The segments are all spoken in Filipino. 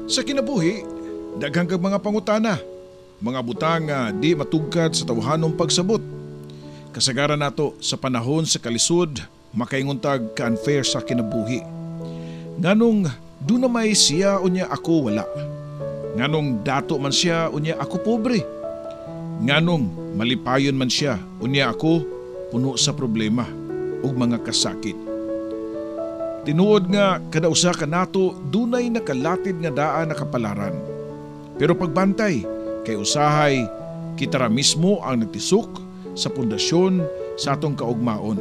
Sa kinabuhi, daghang kag mga pangutana, mga butang nga di matugkad sa tawhanong pagsabot. Kasagaran nato sa panahon sa kalisod, makainguntag ka-unfair sa kinabuhi. Nganong doon na may siya unya ako wala. Nganong dato man siya unya ako pobre. Nganong malipayon man siya unya ako puno sa problema ug mga kasakit. Tinuod nga kada usa ka nato dunay nakalatid nga daan na kapalaran. Pero pagbantay kay usahay kita ra mismo ang nagtisok sa pundasyon sa atong kaugmaon.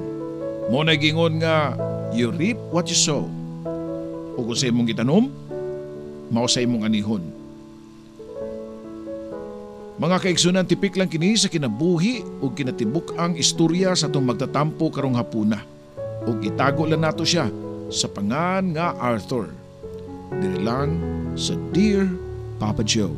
Mo na gingon nga you reap what you sow. Ug kung sa imong gitanom, mao sa imong anihon. Mga kaigsunan, tipik lang kini sa kinabuhi ug kinatibuk ang istorya sa atong magtatampo karong hapuna. Ug itago lang nato siya sa pangan nga Arthur. Diri lang sa Dear Papa Joe.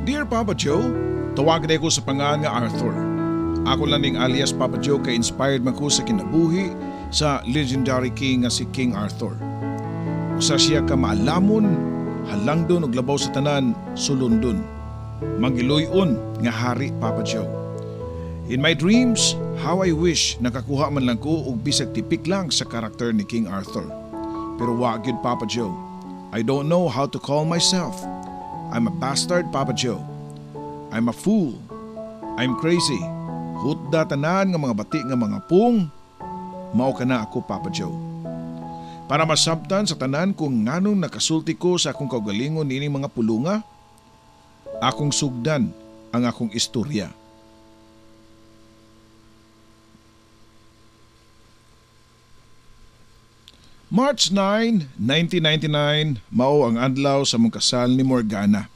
Dear Papa Joe, tawag ko sa pangalan nga Arthur. Ako lang ning alias Papa Joe kay inspired man ko sa kinabuhi sa legendary king nga si King Arthur. Usa siya ka maalamon, halangdon ug labaw sa tanan, sulundon. Mangiluy-on nga hari Papa Joe. In my dreams, how I wish nakakuha man lang ko og bisag tipik lang sa karakter ni King Arthur. Pero wa gyud Papa Joe. I don't know how to call myself. I'm a bastard, Papa Joe. I'm a fool. I'm crazy. Hutda tanan nga mga bati nga mga pung. Mao ka na ako, Papa Joe. Para masabtan sa tanan kung nganong nakasulti ko sa akong kaugalingon nining mga pulunga, akong sugdan ang akong istorya. March 9, 1999, mao ang adlaw sa mong kasal ni Morgana.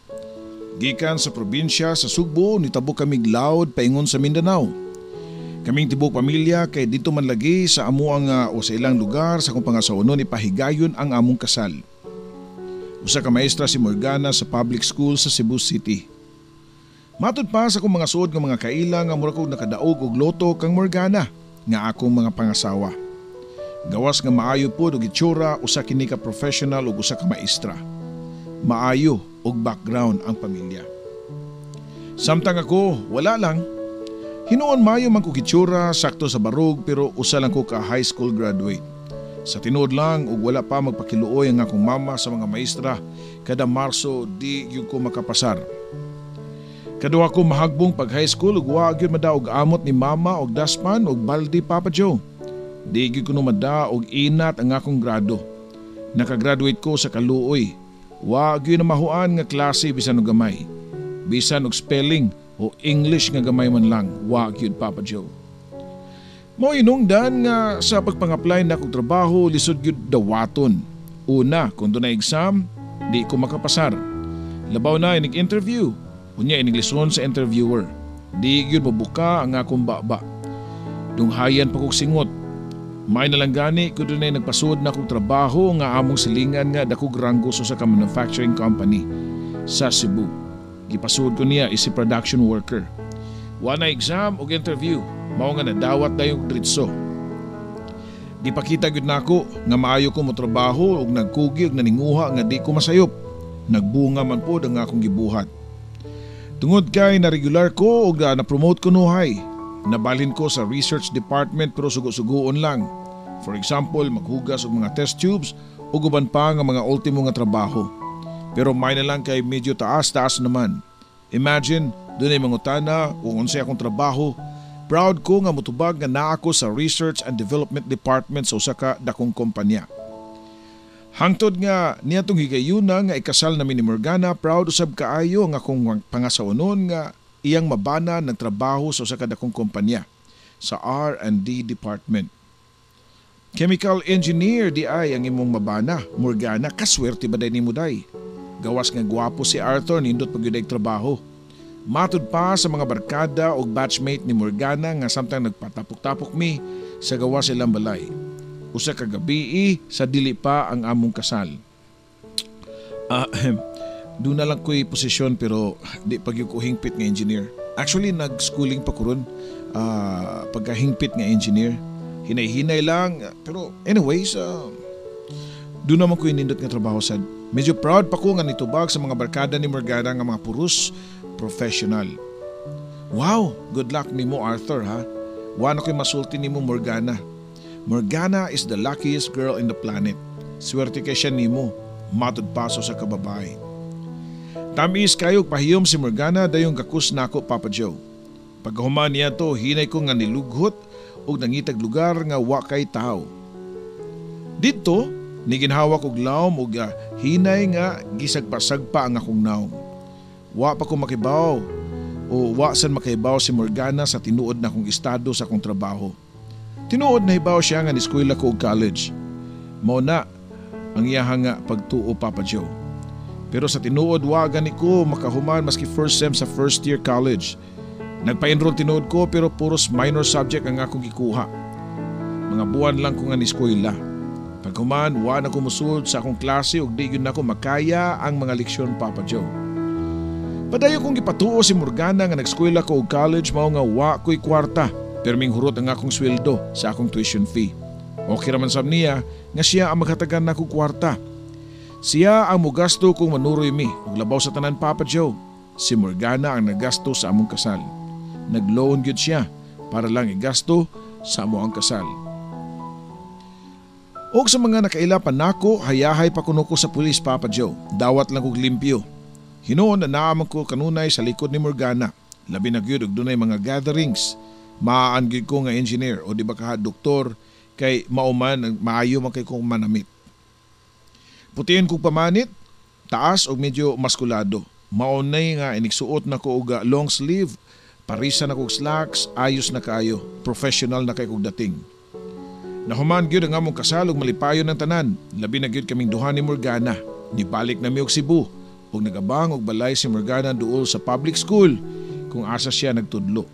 Gikan sa probinsya sa Sugbo, nitabo kamig laod paingon sa Mindanao. Kaming tibok pamilya kay dito man lagi sa amuang o sa ilang lugar sa akong pangasawnon ipahigayon ang among kasal. Usa ka maestra si Morgana sa public school sa Cebu City. Matud pa sa akong mga suod nga mga kaila nga mura kog nakadaog og loto kang Morgana nga akong mga pangasawa. Gawas nga maayo po og itsura usa kini ka professional ug usa ka maestra. Maayo og background ang pamilya. Samtang ako, wala lang. Hinuon maayo man ko itsura, sakto sa barog pero usa lang ko ka high school graduate. Sa tinuod lang ug wala pa magpakiluoy ang akong mama sa mga maestra, kada Marso di gyud ko makapasar. Kaduha ko mahagbong pag high school ug wa gyud madaog amot ni mama og daspan ug baldi Papa Joe. Di gyud kuno mada og inat ang akong grado. Nakagraduate ko sa kaluoy. Wa gyud na mahuan nga klase bisan og gamay. Bisan og spelling o English nga gamay man lang, wa gyud Papa Joe. Mo inungdan nga sa pagpang-apply na kog trabaho lisod gyud dawaton. Una, kung dunay exam, di ko makapasar. Labaw na inig interview. Unya inig lison sa interviewer. Di gyud mabuka ang akong baba. Dunghayan pa kog singot. May nalang gani ko doon ay nagpasud na kong trabaho nga among silingan nga dakog ranggo sa ka manufacturing company sa Cebu. Gipasud ko niya isi production worker. Wana exam o interview, mao nga nadawat na yung tritso. Gipakita gyud nako nga maayo ko mo trabaho ug nagkugi ug naninguha nga di ko masayop. Nagbunga man pod ang akong gibuhat. Tungod kay na regular ko ug na-promote ko nuhay. Nabalhin ko sa research department pero sugo-sugoon lang. For example, maghugas og mga test tubes o guban pa nga mga ultimo nga trabaho. Pero may na lang kay medyo taas-taas naman. Imagine, doon ay mangutana kung unsay akong trabaho. Proud ko nga mutubag nga naa ako sa research and development department sa usa ka dakong kompanya. Hangtod nga niyatong higayuna nga ikasal namin ni Morgana, proud usab kaayo nga akong pangasawnon nga iyang mabana nagtrabaho sa usa ka dakong kompanya sa R&D department. Chemical engineer di ay ang imong mabana, Morgana, kaswerte ba day nimo day? Gawas nga gwapo si Arthur nindot pagyud trabaho. Matud pa sa mga barkada o batchmate ni Morgana nga samtang nagpatapok-tapok mi sa gawas silang balay. Usa ka gabi sa dili pa ang among kasal. Doon na lang ko'y posisyon pero di pag yung ko hingpit nga engineer. Actually, nag-schooling pa ko ron. Pagka-hingpit nga engineer. Hinay-hinay lang. Pero anyways, doon naman ko inindot nga trabaho sad. Medyo proud pa ko nga nitubag sa mga barkada ni Morgana nga mga puros professional. Wow, good luck ni mo Arthur ha. Wala ko'y masulti ni mo Morgana. Morgana is the luckiest girl in the planet. Swerte kay siya ni mo. Matod paso sa kababae. Tamis kayo pahiyom si Morgana dayong gakus nako Papa Joe. Pagkahuman niya to, hinay ko nga nilughot o nangitag lugar nga wa kay tao. Dito, niginhawak og lawom o hinay nga gisagpa-sagpa ang akong naong. Wa pa ko makibaw o wa san makibaw si Morgana sa tinuod na akong estado sa akong trabaho. Tinuod na hibaw siya nga ni-eskwela ko og college. Mao na ang iyahang nga pagtuo Papa Joe. Pero sa tinuod wa gani ko makahuman maski first sem sa first year college. Nagpa-enroll tinuod ko pero puros minor subject ang akong gikuha. Mga buwan lang ko nga ni-eskwela. Paghuman wa na ko musud sa akong klase ug di gyud nako makaya ang mga leksyon Papa Joe. Padayo kong gipatuo si Morgana nga nag-eskwela ko og college mao nga wa ko'y kwarta. Pero minghurot ang akong sweldo sa akong tuition fee. Okay raman sab niya nga siya ang maghatagan nako kwarta. Siya ang mugasto kung manuroy mi ug labaw sa tanan Papa Joe. Si Morgana ang naggasto sa among kasal. Nag-loan gyud siya para lang igasto sa among kasal. Og sa mga nakailapan nako, hayahay pa kuno ko sa pulis Papa Joe. Dawat lang kog limpyo. Hinuon na naaman ko kanunay sa likod ni Morgana. Labi na gyud og dunay mga gatherings. Maan gyud ko nga engineer o di ba ka doktor kay mauman maayo man kay kong manamit. Putiin kong pamanit, taas o medyo maskulado. Maunay nga inigsuot na ko og long sleeve, parisa na kog slacks, ayos na kaayo, professional na kay kog dating. Nahuman gyud ang among kasal ug malipayon ng tanan, labi na gyud kaming duha ni Morgana. Nibalik na mi og Cebu ug nagabang og balay si Morgana duol sa public school kung asa siya nagtudlo.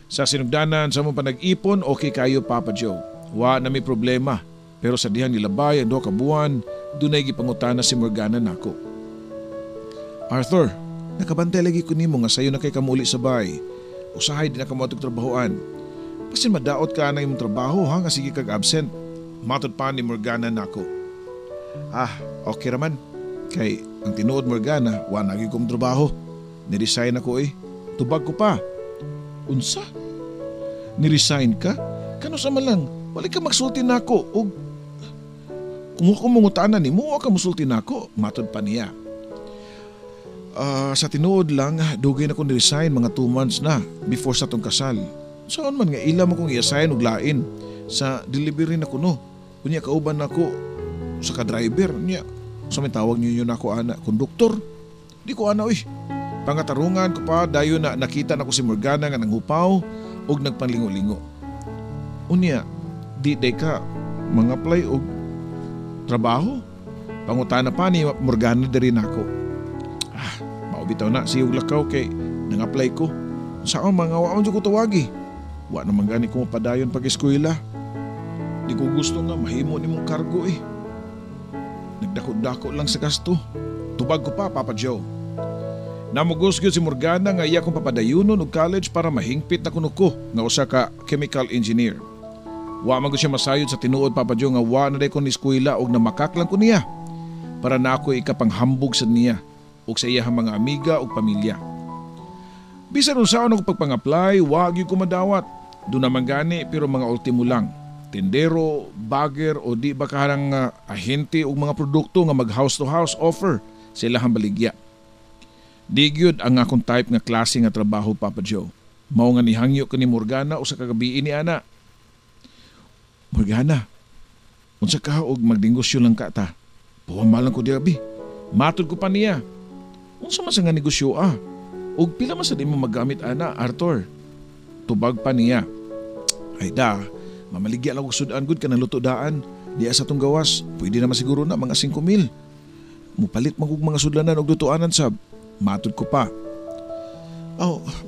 Sa sinugdanan sa among panag-ipon, okay kayo Papa Joe. Wa na may problema. Pero sa dihang nilabay ang 2 ka buwan, dunay gipangutana si Morgana nako. Arthur, nakabantay lagi ko nimo nga sayo na kay kamuli sa bay. Usahay din na kamo atong trabahoan. Pasin madaot ka na imong trabaho ha nga sige kag absent. Matod pa ni Morgana nako. Okay raman. Kay ang tinuod Morgana, wa na gyud kong trabaho. Ni-resign ako Tubag ko pa. Unsa? Ni-resign ka? Kano sa man lang? Wala ka magsulti nako og kung ako mangutana ni mo, ka musulti nako, matod pa niya. Sa tinuod lang, dugay na kong resign mga 2 months na before sa tong kasal. Saan man nga ilam akong i-assign og lain sa delivery na kuno. Kunya kauban nako sa ka-driver niya. Sa may tawag niyo yun ako ana, konduktor. Di ko ana Pangatarungan ko pa dayon na nakita nako si Morgana nga nanghupaw og nagpanlingo-lingo. Unya, di day ka mga apply og trabaho. Pangutana pa ni Morgana diri nako. Maubitaw na siyog lakaw kay nang-apply ko. Saan mga waon ko tawagi? Wa naman gani ko mapadayon pag-eskwela. Di ko gusto nga mahimo ni mong kargo Nagdako-dako lang sa gasto. Tubag ko pa Papa Joe. Namugos gyud si Morgana nga iya kong papadayunon og college para mahingpit na kuno ko nga usa ka chemical engineer. Wa man ko siya masayod sa tinuod Papa Joe nga wa na day ko ni eskwela og namakaklang ko niya para na ako ikapanghambog sa niya ug sa iyang mga amiga ug pamilya. Bisan unsaon ako pagpang-apply, wa gyud ko madawat. Do naman gani pero mga ultimo lang. Tendero, bagger o di ba kaharang ahente ug mga produkto nga mag house to house offer sa ilahang baligya. Di gyud ang akong type nga klase nga trabaho Papa Joe. Mao nga nihangyo ko ni Morgana usa ka gabi ni ana. Morgana, unsa ka og magdingosyo lang ka ta? Puwamalan ko di abi. Matod ko pa niya. Unsa man sa nga negosyo Og pila man sa di mo magamit ana, Arthur? Tubag pa niya. Ay da, mamaligya lang og sudan gud kanang luto daan. Di sa tong gawas, pwede naman siguro na mga 5,000. Mupalit man og mga sudlanan og lutoanan sab. Matod ko pa.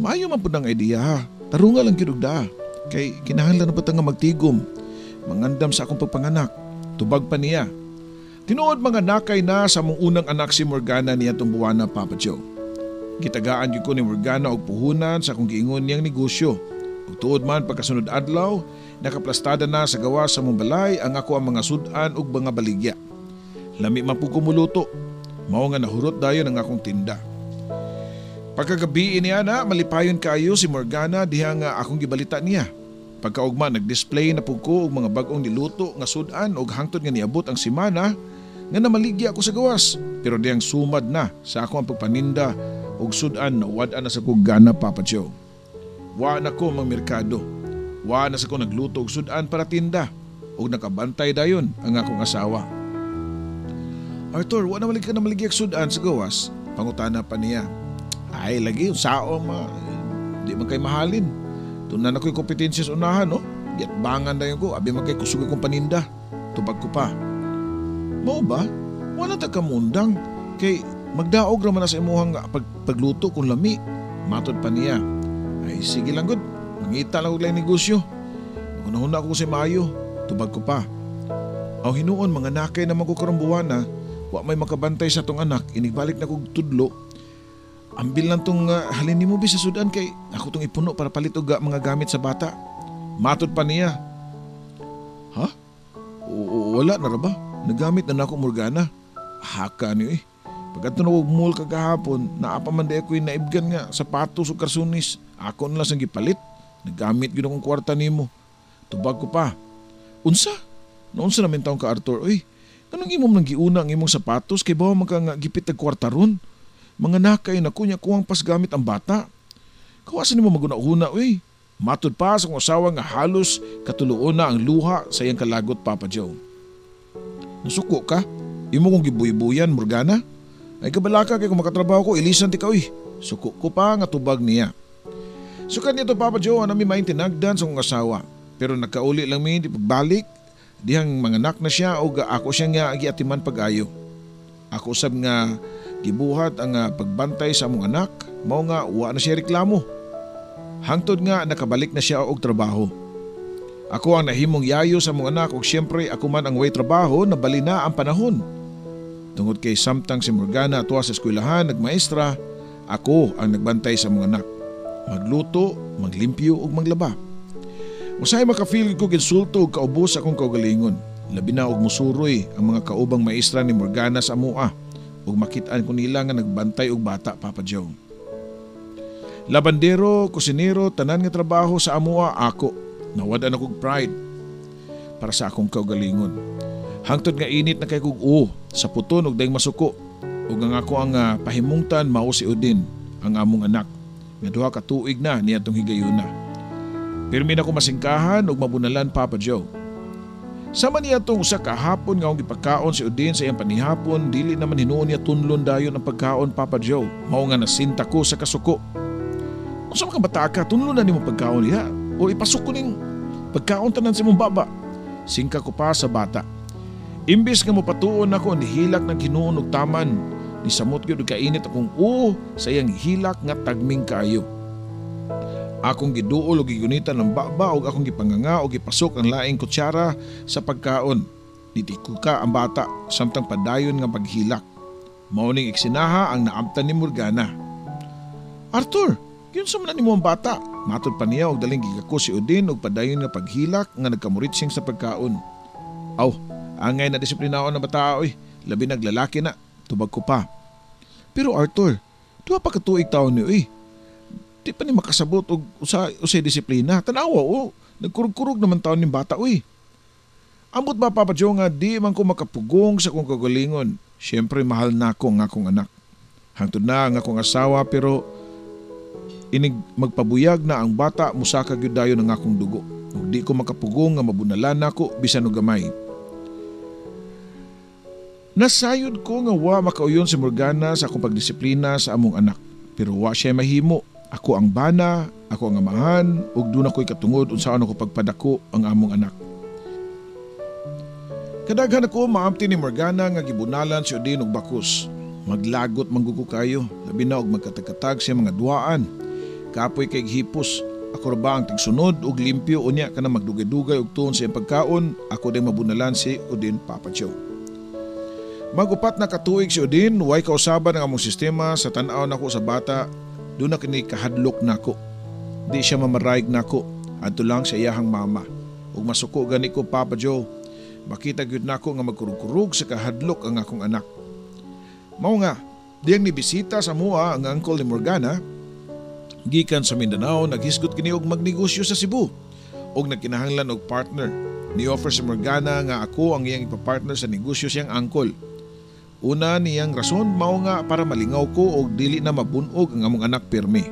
Maayo man pud ang idea ha. Tarunga lang gyud og da. Kay kinahanglan na pa nga magtigom. Mangandam sa akong pagpanganak. Tubag pa niya. Tinuod mga nakay na sa mong unang anak si Morgana niya tumbuana, Papa Joe. Gitagaan gyud ko ni Morgana og puhunan sa kung giingon niyang negosyo. Ug tuod man pagkasunod adlaw, nakaplastada na sa gawa sa mong balay ang ako ang mga sudan ug mga baligya. Lami man pud ko muluto. Mao nga nahurot dayon ang akong tinda. Pagkagabi niya na malipayon kayo si Morgana diha nga akong gibalita niya. Pagkaugma nag-display na pud ko og mga bag-ong niluto nga sudan ug hangtod nga niabot ang semana nga namaligya ako sa gawas, pero diyang sumad na sa ako ang pagpaninda og sudan na wad na sa kong gana, Papa Joe. Wa na ko mang merkado, wa na sa ko nagluto og sudan para tinda ug nakabantay dayon ang akong asawa. Arthur, wa na malig ka na maligya og sudan sa gawas, pangutana pa niya. Ay lagi sao di man kay mahalin. Tunan ako'y kompetensya sa unahan, no? Diat bangan dayon ko, abi man kay kusog akong paninda. Tubag ko pa. Mao ba? Wala ta kamundang. Kay magdaog raman na sa imuhang pagluto kung lami. Matod pa niya. Ay sige lang gud. Mangita lang og lain negosyo. Hunahuna ako sa maayo. Tubag ko pa. Aw hinuon mga nakay naman ko karong buwan na. Wa may makabantay sa tong anak. Inigbalik na kog tudlo. Ambil lang tong halin nimo bi sa sudan kay ako tong ipuno para palit og mga gamit sa bata. Matod pa niya. Ha? Wala na ra ba? Nagamit na nako Morgana. Haka niyo eh. Pagkatun og mall kagahapon, naapa man di ako'y naibgan nga sapatos ug karsunis. Ako na lang sang gipalit. Nagamit gyud akong kwarta nimo. Tubag ko pa. Unsa? Naunsa namin taong ka Arthur? Uy, kanang imong nang giuna ang imong sapatos kay bawa man ka nga gipit og kwarta ron. Mga nakay na kunya kuwang pas gamit ang bata. Kawasan nimo maguna-una uy. Matod pa sa kong asawa nga halos katuluon na ang luha sa iyang kalagot, Papa Joe. Nasuko ka? Imo kong gibuy-buyan, Morgana? Ay kabalaka kay kung makatrabaho ko, ilisan ti ka uy. Suko ko pa nga tubag niya. Sukan nito, Papa Joe, nami maing tinagdan sa kong asawa. Pero nagkauli lang mi di pagbalik. Dihang manganak na siya o ako siya nga agiatiman pag-ayo. Ako usab nga gibuhat ang pagbantay sa among anak, mao nga wa na siya reklamo. Hangtod nga nakabalik na siya og trabaho. Ako ang nahimong yayo sa among anak ug siyempre ako man ang way trabaho na bali na ang panahon. Tungod kay samtang si Morgana atuwa sa eskwelahan nagmaestra, ako ang nagbantay sa among anak. Magluto, maglimpyo ug maglaba. Usay makafeel ko ginsulto ug kaubos akong kaugalingon. Labi na og musuroy ang mga kaubang maestra ni Morgana sa amoa ug makitaan ko nila nga nagbantay og bata, Papa Joe. Labandero, kusinero, tanan nga trabaho sa amoa ako. Nawadan akong pride para sa akong kaugalingon. Hangtod nga init na kay kog sa puton ug daing masuko. Ug ang ako ang pahimungtan mao si Udin, ang among anak. Nga duha ka tuig na niadtong higayuna. Pirmi na ko masingkahan ug mabunalan, Papa Joe. Sama niya tong usa ka hapon nga akong gipagkaon si Udin sa iyang panihapon, dili naman hinuon niya tunlon dayon ang pagkaon, Papa Joe. Mao nga nasinta ko sa kasuko. Unsa man ka bata ka, tunlon na nimo pagkaon niya o ipasok ko ning pagkaon tanan sa imong baba. Singka ko pa sa bata. Imbis nga mopatuon ako ni hilak ng Ginoo ug taman, ni samot gyud og kainit akong sa iyang hilak nga tagming kayo. Akong giduol og gigunitan ng baba ug akong gipanganga og gipasok ang laing kutsara sa pagkaon. Nitiko ka ang bata samtang padayon nga paghilak. Mao ning eksinaha ang naabtan ni Morgana. Arthur, yun sa man nimo ang bata. Matod pa niya og daling gigako si Udin og padayon nga paghilak nga nagkamuritsing sa pagkaon. Aw, angay na disiplinao na bata oy. Labi naglalaki na, tubag ko pa. Pero Arthur, duha pa ka tuig taon ni oy. Di pa ni makasabot og usay disiplina. Tanawa nagkurug-kurug naman taon ning bata oy. Ambot ba, Papa Joe, nga di man ko makapugong sa kong kagalingon. Siyempre mahal na ako ang akong anak. Hangtod na ang akong asawa pero inig magpabuyag na ang bata musaka gyud dayon ang akong dugo. Ug di ko makapugong nga mabunalan nako bisan og gamay. Nasayod ko nga wa makauyon si Morgana sa akong pagdisiplina sa among anak. Pero wa siya mahimo. Ako ang bana, ako ang amahan, ug doon ako'y katungod unsaon ako pagpadako ang among anak. Kadaghan ako maamti ni Morgana nga gibunalan si Udin og bakos. Maglagot manggugo kayo, labi na og magkatag-katag siya mga duaan. Kapoy kay hipos, ako ra ba ang tigsunod og limpyo unya kana magdugay-dugay og tuon sa iyang pagkaon, ako din mabunalan si Udin, Papa Joe. Magupat na katuig si Odin, way kausaban ang among sistema sa tan-aw nako sa bata, doon na kini kahadlok nako. Di siya mamarayag nako, adto lang sa iyahang mama. Ug masuko gani ko Papa Joe, makita gyud nako nga magkurug-kurug sa kahadlok ang akong anak. Mao nga, diyang nibisita sa mua ang uncle ni Morgana, gikan sa Mindanao naghisgot kini og magnegosyo sa Cebu og nagkinahanglan og partner. Ni-offer si Morgana nga ako ang iyang ipapartner sa negosyo siyang uncle. Una niyang rason mao nga para malingaw ko og dili na mabunog ang among anak pirmi.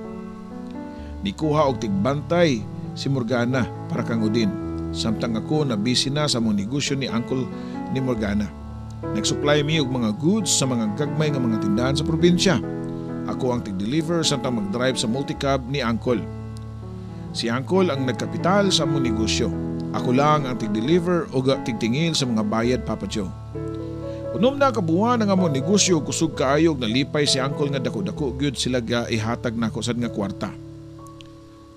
Nikuha og tigbantay si Morgana para kang Odin, samtang ako na busy na sa among negosyo ni uncle ni Morgana. Nagsupply mi og mga goods sa mga gagmay nga mga tindahan sa probinsya. Ako ang tig-deliver samtang mag-drive sa multicab ni uncle. Si uncle ang nagkapital sa among negosyo. Ako lang ang tig-deliver o tigtingil sa mga bayad Papa Joe. Unom na kabuhan ang among negosyo kusog kaayog na lipay si uncle nga dako-dako gyud sila ga ihatag nako sad nga kwarta.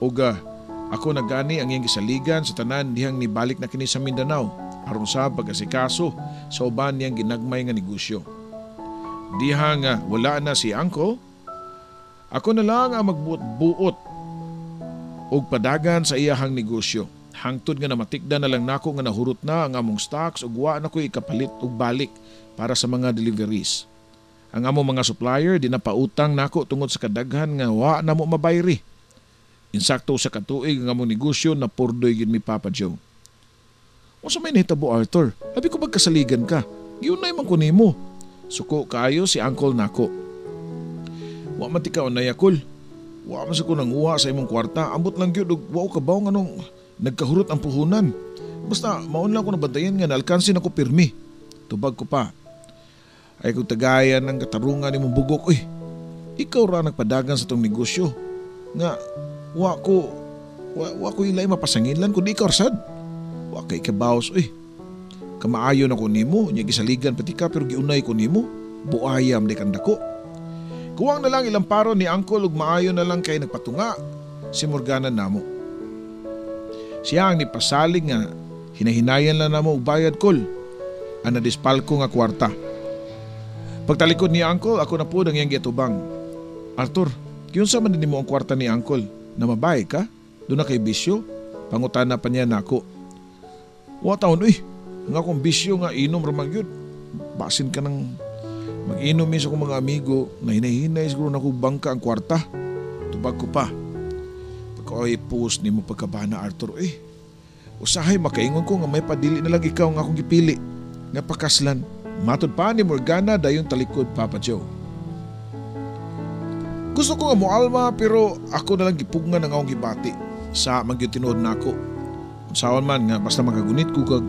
Oga, ako nagani ang iyang gisaligan sa tanan dihang nibalik na kini sa Mindanao aron sa pag-asikaso sa uban niyang ginagmay nga negosyo. Dihang wala na si uncle, ako na lang ang magbuot-buot og padagan sa iyahang negosyo. Hangtod nga namatikda na lang nako nga nahurot na ang among stocks ug wa na ko ikapalit og balik para sa mga deliveries. Ang among mga supplier di na pautang nako tungod sa kadaghan nga wa na mo mabayri. Insakto sa katuig ang among negosyo na purdoy gyud mi Papa Joe. Unsa may nahitabo Arthur? Abi ko magkasaligan ka. Giunay man ko nimo. Suko kaayo si uncle nako. Wa man ti ka unay akol. Wa man sa ko nang uwa sa imong kwarta. Ambot lang gyud og wa ka baw nganong nagkahurot ang puhunan. Basta maun lang ko nabantayan nga naalkansin ako pirmi. Tubag ko pa. Ay kung tagayan ng katarungan ni mong bugok. Uy, ikaw ra nagpadagan sa tong negosyo. Nga, wa ko ilay mapasangilan kundi ikaw rasad. Wa kay kabaos. Uy, kamaayo na ko nimo. Niya gisaligan pati ka pero giunay ko nimo. Buayam di kandako. Kuwang na lang ilang paro ni uncle ug maayo na lang kay nagpatunga si Morgana namo. Siya ang nipasalig nga hinahinayan lang na mo bayad kol. Ang nadispalko nga kwarta. Pagtalikod ni uncle, ako na po ang iyang giatubang. Arthur, kiyunsa man din mo ang kwarta ni uncle? Na mabay ka? Doon na kay bisyo? Pangutana pa niya na ako. Wa taon, uy. Ang akong bisyo nga inom ramang yun. Basin ka ng mag-inom sa akong mga amigo na hinahinay siguro na ko bangka ang kwarta. Tubag ko pa. Pagka post ni mo pagkabana Arthur, usahay makaingon ko nga may padili na lang ikaw nga akong gipili. Nga pakaslan. Matod pa ni Morgana dayon talikod Papa Joe. Gusto ko nga moalma pero ako na lang gipugngan ang akong gibati. Sa magyud tinuod nako. Unsaon man nga basta magagunit ko kag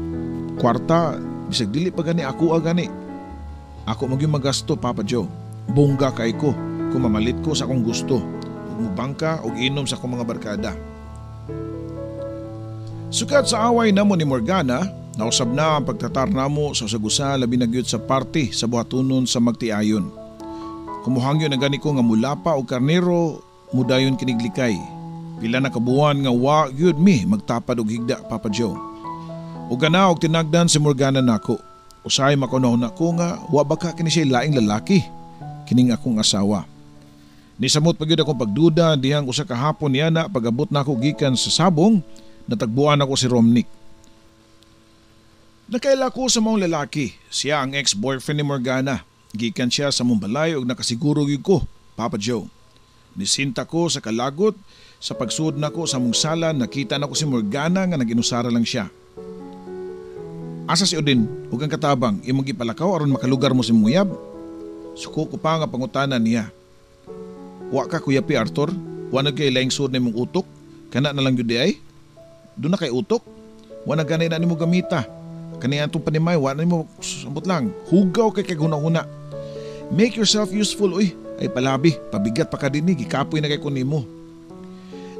kwarta bisag dili pa gani ako gani. Ako magyud magasto Papa Joe. Bongga kay ko kung mamalit ko sa akong gusto. Mubangka o inom sa akong mga barkada. Sukat sa away namo ni Morgana, nausab na ang pagtatar namo sa usagusa labi na gyud sa party sa buhatunon sa magtiayon. Kumuhangyo na gani ko nga mulapa o karnero mudayon kiniglikay. Pila na kabuhan nga wa gyud mi magtapad og higda Papa Joe. Ug gana og tinagdan si Morgana nako. Usahay makunaw na ko nga wa baka kini siya laing lalaki kining akong asawa. Nisamot pagyud akong pagduda dihang usa ka hapon niya na pagabot nako gikan sa sabong natagbuan ako si Romnick. Nakaila ko sa mong lalaki, siya ang ex-boyfriend ni Morgana. Gikan siya sa Mumbalay ug nakasiguro gyud ko, Papa Joe. Nisinta ko sa kalagot sa pagsud nako sa mong sala nakita nako si Morgana nga naginusara lang siya. Asa si Odin ug ang katabang imong gipalakaw aron makalugar mo si Muyab? Suko ko pa nga pangutanan niya. Wa ka Kuya P. Arthur, wa na kay laing sud nimong utok, kana na lang gyud ay. Doon na kay utok, wa na ganay na nimo gamita. Kani atong panimay, wa na nimo sambot lang. Hugaw kay kaguna-huna. Make yourself useful uy. Ay palabi, pabigat pa ka din gikapoy na kay ko nimo.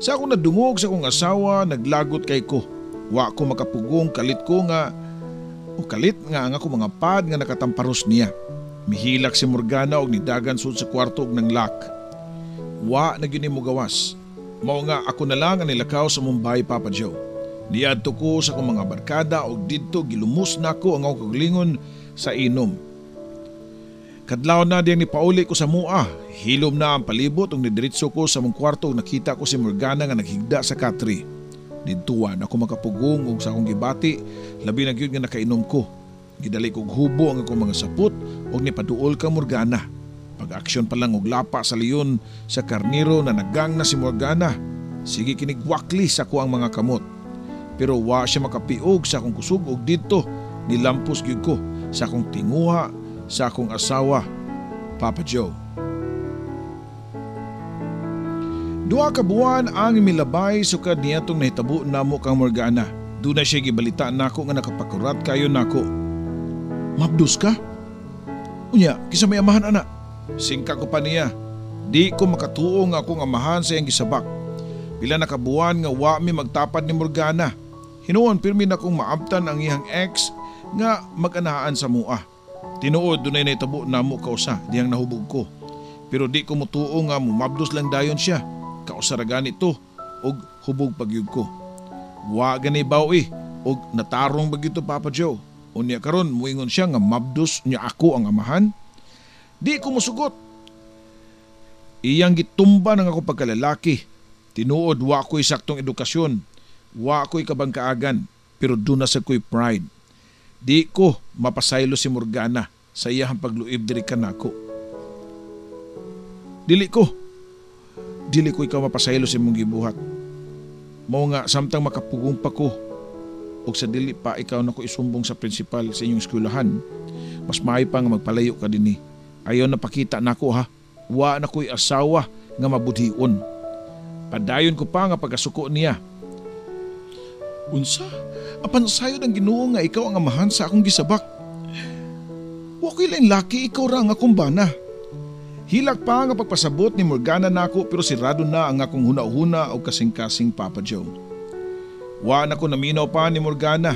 Sa akong nadungog sa akong asawa, naglagot kay ko. Wa ko makapugong kalit ko nga kalit nga ang ako mga pad nga nakatamparos niya. Mihilak si Morgana og nidagan sud sa kwarto og nang lock. Wa na gyud mo gawas. Mao nga ako na lang ang nilakaw sa Mumbai Papa Joe. Niadto ko sa akong mga barkada og didto gilumos nako ang akong kaglingon sa inom. Kadlaw na diyang nipauli ko sa mua, hilom na ang palibot ug nidiretso ko sa mong kwarto ug nakita ko si Morgana nga naghigda sa katri. Didtuan ako makapugong ug sa akong gibati, labi na gyud nga nakainom ko. Gidali kog hubo ang akong mga sapot ug nipaduol kang Morgana. Pag-aksyon pa lang og lapa sa leyon sa karniro na nagang na si Morgana. Sige kinigwakli sa ko ang mga kamot. Pero wa siya makapiog sa akong kusog ug didto nilampos gyud ko sa akong tinguha sa akong asawa, Papa Joe. 2 ka buwan ang milabay sukad niyatong nahitabo namo kang Morgana. Doon na siya gibalita nako nga nakapakurat kayo nako. Mabdus ka? Unya, kisa may amahan ana. Singka ko pa niya. Di ko makatuo nga akong amahan sa iyang gisabak. Pila na kabuwan nga wa mi magtapad ni Morgana. Hinuon pirmi na kong maabtan ang iyang ex nga mag-anahaan sa mua. Tinuod dunay nahitabo namo kausa diyang nahubog ko. Pero di ko mutuo nga mumabdos lang dayon siya. Kausaragan ito og hubog pagyud ko. Wa gani bawi og natarong bagito Papa Joe. Unya karon muingon siya nga mabdos niya ako ang amahan. Di ko musugot. Iyang gitumba ng ako pagkalalaki. Tinuod wa ko'y saktong edukasyon. Wa ko'y kabangkaagan. Pero doon na sa ko'y pride. Di ko mapasaylo si Morgana sa iyahang pagluib diri kanako. Dili ko ikaw mapasaylo sa imong gibuhat. Mao nga samtang makapugong pa ko ug sa dili pa ikaw nako isumbong sa principal sa inyong eskwelahan, mas maayo pa nga magpalayo ka dinhi. Ayaw na pakita nako ha. Wa na ko'y asawa nga mabudhion. Padayon ko pa nga pagasuko niya. Unsa? Apan sayo ng Ginoo nga ikaw ang amahan sa akong gisabak. Wa ko'y lain laki, ikaw ra ang akong bana. Hilak pa nga pagpasabot ni Morgana nako pero sirado na ang akong huna-huna o kasing-kasing Papa Joe. Wa na ko naminaw pa ni Morgana.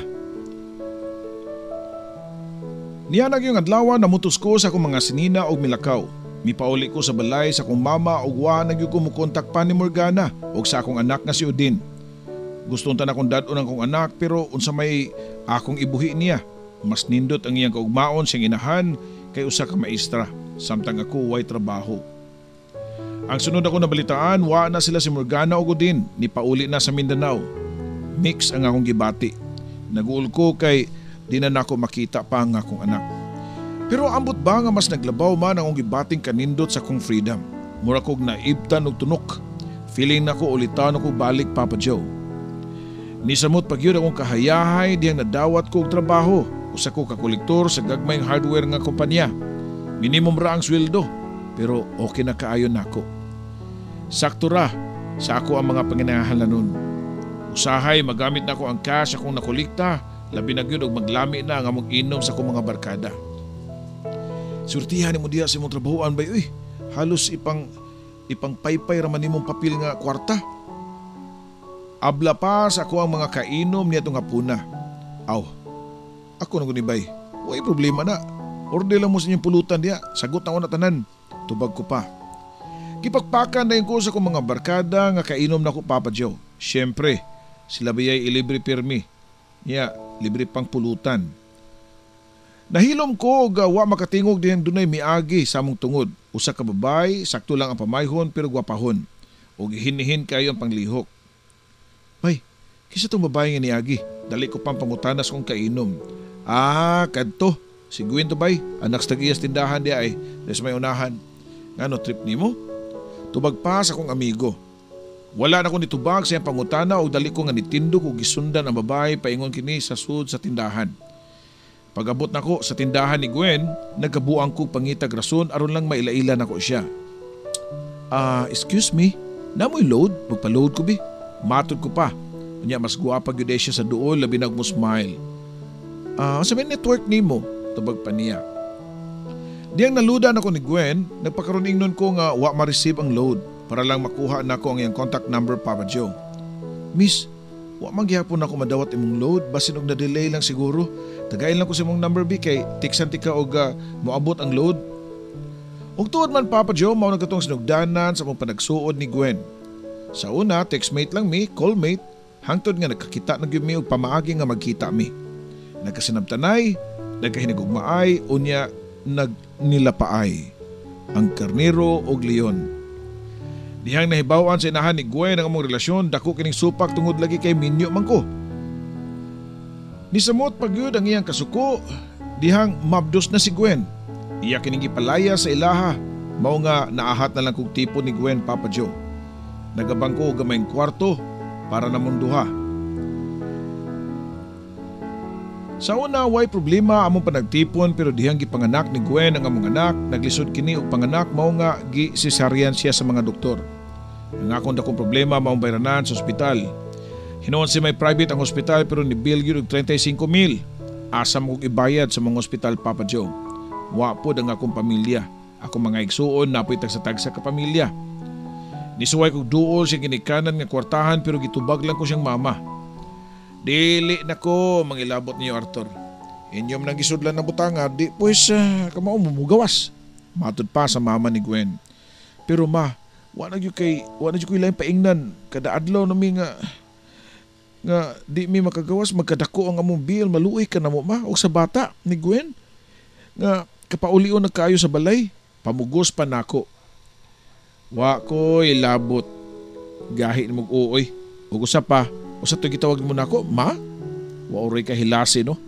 Niyanag yung adlaw namutos ko sa akong mga sinina o milakaw. Mipauli ko sa balay sa akong mama o wa nagyug ko mukontak pa ni Morgana o sa akong anak nga si Odin. Gustong tan akong dad-on ang akong anak pero unsa may akong ibuhi niya. Mas nindot ang iyang kaugmaon siyang inahan kay usa ka maestra. Samtang ako way trabaho. Ang sunod ako nabalitaan, wa na sila si Morgana o Godin, ni pauli na sa Mindanao. Mix ang akong gibati. Naguul ko kay di na nako makita pa ang akong anak. Pero ambot ba nga mas naglabaw man ang akong gibating kanindot sa akong freedom. Mura kog naibtan og tunok. Feeling nako ulitan ako balik Papa Joe. Nisamot pagyud akong kahayahay diyang nadawat ko og trabaho. Usa ko ka kolektor sa gagmayng hardware nga kompanya. Minimum ra ang sweldo, pero okay na kaayo nako. Sakto ra sa ako ang mga panginahanglanon. Usahay magamit nako ang cash akong nakolekta, labi na gyud og maglami na ang among inom sa akong mga barkada. Surtihan nimo diha sa imong trabahoan bay uy. Halos ipang paypay ra man nimong papel nga kwarta. Abla pa sa ako ang mga kainom niadtong hapuna. Aw. Ako na guni bay. Way problema na. Order lang mo sa inyong pulutan diya. Sagot na ko na tanan. Tubag ko pa. Kipagpakan na yung ko sa kong mga barkada nga kainom na ko Papa Joe. Siyempre, sila bayay ilibre pirmi. Niya, libre pang pulutan. Nahilom ko gawa makatingog din dunay miagi sa among tungod. Usa ka babay, sakto lang ang pamayhon pero gwapahon. O hinihin kayo ang panglihok. Bay, kisa tong babae nga niagi. Dali ko pang pangutanas kong kainom. Kadto. Si Gwen to bay, anak sa tagiyas tindahan di ay, des may unahan. Ngano trip nimo? Tubag pa sa akong amigo. Wala na ko nitubag sa iyang pangutana o dali ko nga nitindog o gisundan ang babae paingon kini sa sud sa tindahan. Pag-abot nako sa tindahan ni Gwen, nagkabuang ko pangitag rason aron lang mailaila nako siya. Excuse me, namoy load? Magpa-load ko bi? Matod ko pa. Unya mas guwapa gyud siya sa duol labi nag mo smile. Sa may network nimo? Tubag pa niya. Diyang naludan ako ni Gwen, nagpakaroon ingnon ko nga wa ma-receive ang load para lang makuha na ko ang iyang contact number Papa Joe. Miss, wa magyapon ako madawat imong load basin og na-delay lang siguro. Tagayin lang ko sa imong number B kay tiksan tika og moabot ang load. Ug tuod man Papa Joe mao nagkatong sinugdanan sa mong panagsuod ni Gwen. Sa una, textmate lang mi, callmate, hangtod nga nagkakita na gyud mi og pamaagi nga magkita mi. Nagkasinabtanay, nagkahinagugmaay, unya nagnilapaay ang karnero o leon. Dihang nahibawan sa inahan ni Gwen ang among relasyon, dako kining supak tungod lagi kay minyo man ko. Nisamot pagyud ang iyang kasuko, dihang mabdos na si Gwen. Iya kining ipalaya sa ilaha, mao nga naahat na lang kog tipo ni Gwen, Papa Joe. Nagabang ko og gamayng kwarto para namunduha. Sa una, way problema among panagtipon pero dihang gipanganak ni Gwen ang among anak, naglisod kini og panganak mao nga gi-cesarean siya sa mga doktor. Ang akong dakong problema maong bayranan sa ospital. Hinuon si may private ang ospital pero ni bill gyud og 35,000. Asa mo kog ibayad sa mga ospital, Papa Joe. Wa pod ang akong pamilya. Ako mga igsuon napoy tagsa-tagsa ka pamilya. Nisuway kog duol siya ginikanan nga kwartahan pero gitubag lang ko siyang mama. Dili na ko mangilabot niyo, Arthur. Inyong nang gisudlan ng butanga, di pues kamao mumugawas. Matud pa sa mama ni Gwen. Pero ma, wala jud ko'y lain paingnan. Kada adlaw nami nga di mi makagawas, magkadako ang among bill, maluoy ka na mo ma. O sa bata ni Gwen, nga kapauli-o na kayo sa balay, pamugos pa nako. Wa ko'y labot. Gahi ni mong uoy. O sa pa, o sa ito gitawag mo na ako, ma? Wa oray ka hilasi, no?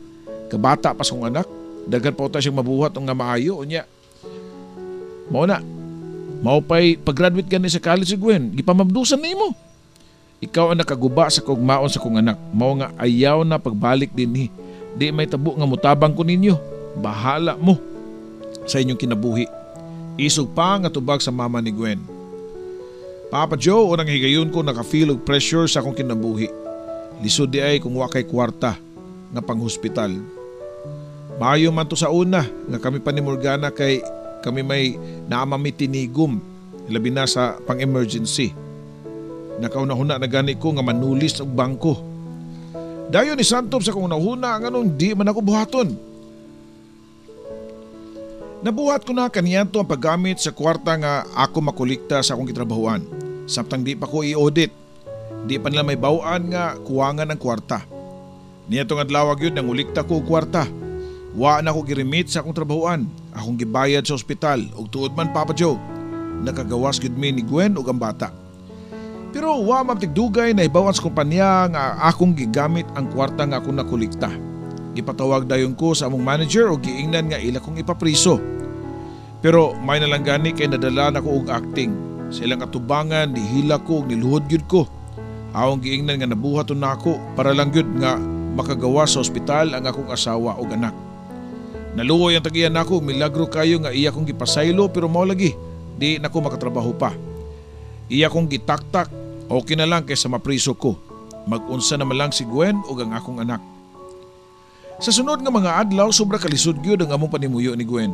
Kabata pa sa kong anak. Dagan pa ta siyang mabuhat ng nga maayo. O niya. Mao na. Mao pa'y pag-graduate ka sa college si Gwen. Gipamabdusan na mo. Ikaw ang nakaguba sa kugmaon sa kong anak. Mao nga ayaw na pagbalik din ni. Di may tabo nga mutabang ko ninyo. Bahala mo sa inyong kinabuhi. Isog pa nga tubag sa mama ni Gwen. Papa Joe, unang higayon ko nakafeel og pressure sa akong kinabuhi. Lisod di ay kung wakay kwarta nga panghospital. Maayo man to sa una nga kami pa ni Morgana kay kami may naamamitinigom, labi na sa pang-emergency. Nakauna-huna na gani ko nga manulis og bangko. Dayon ni Santop sa kong nahuna nga nung di man ako buhaton. Nabuhat ko na kaniyanto ang paggamit sa kwarta nga ako makulikta sa akong gitrabahuan. Samtang di pa ko i-audit. Di pa nila may bawaan nga kuwangan ng kwarta. Niya itong adlawag yun nang ulikta ko og kwarta. Wa na ako girimit sa akong trabahuan. Akong gibayad sa ospital. Og tuod man, Papa Joe, nakagawas gud mi ni Gwen og ang bata. Pero wa maptigdugay na ibawan sa kumpanya nga akong gigamit ang kwarta nga akong nakulikta. Ipatawag dayon ko sa among manager o giingnan nga ila kong ipapriso. Pero may nalanggani kay nadala na ko og acting. Sa ilang katubangan, dihila ko og niluhod gyud ko. Awang giingnan nga nabuhaton na ako para lang gyud nga makagawa sa ospital ang akong asawa o anak. Naluoy ang tagiyan nako, milagro kayo nga iya kong gipasaylo pero mao lagi, di nako makatrabaho pa. Iya kong gitaktak, okay na lang kaysa mapriso ko. Mag-unsa naman lang si Gwen o ang akong anak. Sa sunod nga mga adlaw, sobra kalisod gyud ang among panimuyo ni Gwen.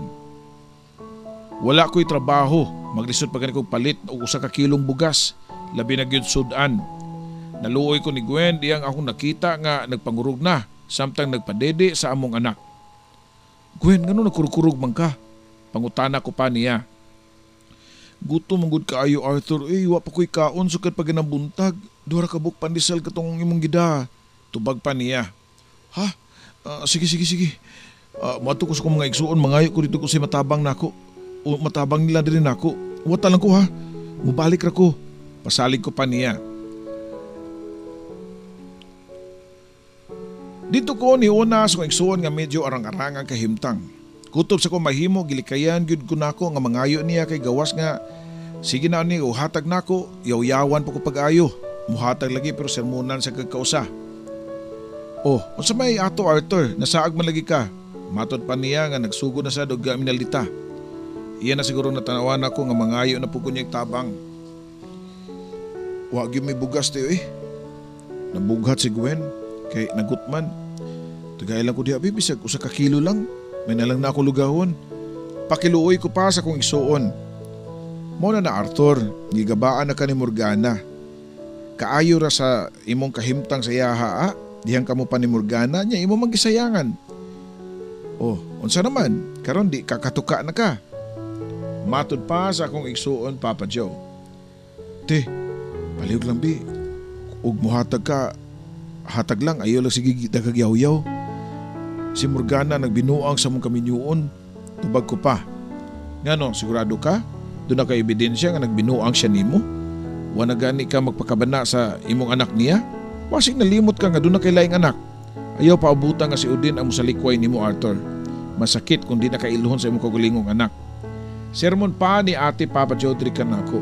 Wala ko'y trabaho, maglisod pa gani kong palit o usa ka kilong bugas, labi na gyud sudan. Naluoy ko ni Gwen diyang akong nakita nga nagpangurog na, samtang nagpadede sa among anak. Gwen, ngano nagkurkurog man ka? Pangutana ko pa niya. Gutom manggod kaayo, Arthur. Wa pa ko'y kaon sukad pag buntag. Dura ka buk pandisal katong imong gida. Tubag pa niya. Ha? Sige. Mato ko sa kong mga igsuon, mangayo ko dito ko si matabang nako. O matabang nila din nako. Wata lang ko ha. Mubalik ra ko. Pasalig ko pa niya. Dito ko niuna sa kong igsuon nga medyo arang-arangang kahimtang. Kutob sa kong mahimo, gilikayan gyud ko nako nga mangayo niya kay gawas nga. Sige na ni, uhatag nako, yaw-yawan pa ko pag-ayo. Muhatag lagi pero sermonan sa kagkausa. Oh, unsa may ato Arthur, nasaag man lagi ka. Matod pa niya nga nagsugod na sa dugga minalita. Iyan na siguro natanawan ako nga mangayo na po kunyag tabang. Wag yung may bugas tayo eh. Nabughat si Gwen, kay nagutman. Tagay lang ko di abibisag, usa ka kilo lang. May nalang na ako lugahon. Pakiluoy ko pa sa kong isuon. Muna na Arthur, gigabaan na ka ni Morgana. Kaayo ra sa imong kahimtang sa yaha, dihang kamo pa ni Morgana niya imo magisayangan. Oh, unsa naman, karon di kakatuka na ka. Matod pa sa akong igsuon, Papa Joe. Te, palihog lang bi. Ug muhatag ka, hatag lang, ayaw lang sige dagagyaw-yaw. Si Morgana nagbinuang sa mong kaminyuon. Tubag ko pa. Ngano, sigurado ka? Doon na kay ebidensya nga nagbinuang siya nimo? Wa na gani ka magpakabana sa imong anak niya? Wasig nalimot ka nga doon na kay laing anak. Ayaw paabutan nga si Udin ang musalikway nimo, Arthur. Masakit kung di na kailuhon sa imong kagulingong anak. Sermon pa ni ate Papa Jodri kanako.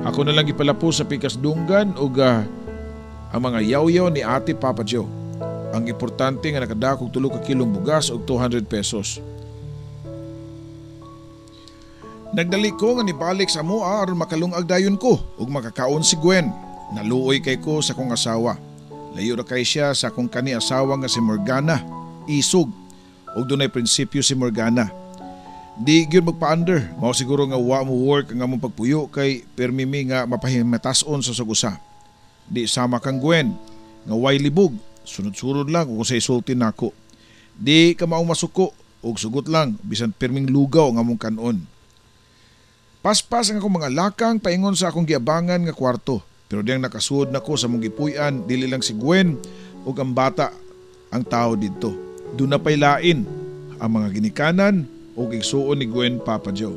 Ako na lang ipalapo sa pikas dunggan o ang mga yaw-yaw ni ate Papa Jo. Ang importante nga nakadakog 3 ka kilong bugas og 200 pesos. Nagdali ko nga nibalik sa mua aron makalungag dayon ko ug makakaon si Gwen. Naluoy kay ko sa kong asawa. Layo ra kay siya sa kong kani asawa nga si Morgana. Isog. Ug dunay prinsipyo si Morgana. Di gyud magpa-under. Mao siguro nga wa mo work ang among pagpuyo kay permimi nga mapahimatason sa sugusa. Di sama kang Gwen nga way libog. Sunod-sunod lang kung sa isulti nako. Di ka maong masuko ug sugot lang bisan perming lugaw ang among kanon. Paspas ang akong mga lakang paingon sa akong giabangan nga kwarto. Pero diyang nakasuod nako sa mong gipuy-an dili lang si Gwen ug ang bata ang tao didto. Doon na pay lain ang mga ginikanan ug igsuon ni Gwen Papa Joe.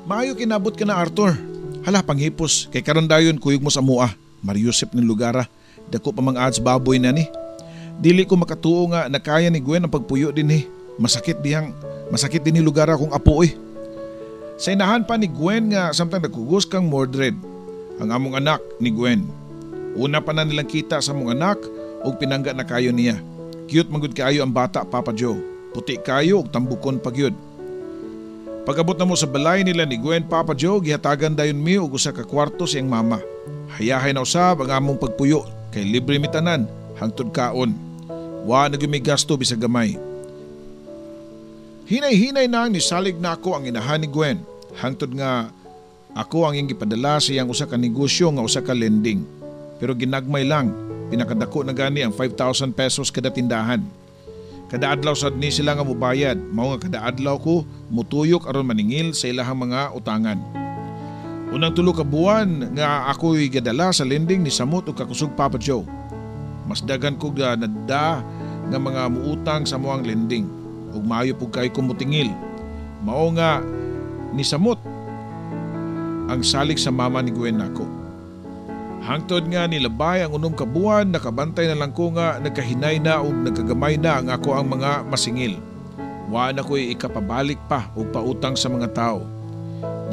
Maayo kinabot ka na, Arthur. Hala panghipos kay karon dayon kuyog mo sa mua. Mariusip ng lugara. Dako pa mga ads baboy na ni. Dili ko makatuo nga nakaya ni Gwen ang pagpuyo din ni. Masakit din ni lugara kung apo eh. Sa inahan pa ni Gwen nga samtang nagkugos kang Mordred, ang among anak ni Gwen. Una pa na nilang kita sa among anak ug pinangga na kayo niya. Cute magud kayo ang bata, Papa Joe. Puti kayo ug tambukon pagyud. Pagabot na mo sa balay nila ni Gwen, Papa Joe, gihatagan dayon mi og usa ka kwarto sa iyang mama. Hayahay na usab ang among pagpuyo kay libre mi tanan hangtod kaon. Wa na gyud may gasto bisag gamay. Hinay-hinay na ang nisalig na ako ang inahan ni Gwen hangtod nga ako ang iyang gipadala sa iyang usa ka negosyo nga usa ka lending. Pero ginagmay lang, pinakadako na gani ang 5,000 pesos kada tindahan. Kada adlaw sad ni sila nga mubayad, mao nga kada adlaw ko mutuyok aron maningil sa ilahang mga utangan. Unang 3 ka buwan nga ako'y gadala sa lending ni samot ug kakusog, Papa Joe. Mas dagan ko nadda nga mga muutang sa moang lending ug maayo pug kay kumutingil. Mao nga ni samot ang salig sa mama ni Gwen nako. Hangtod nga nilabay ang 6 ka buwan, nakabantay na lang ko nga nagkahinay na o nagkagamay na ang ako ang mga masingil. Wa na ko'y ikapabalik pa o pautang sa mga tao.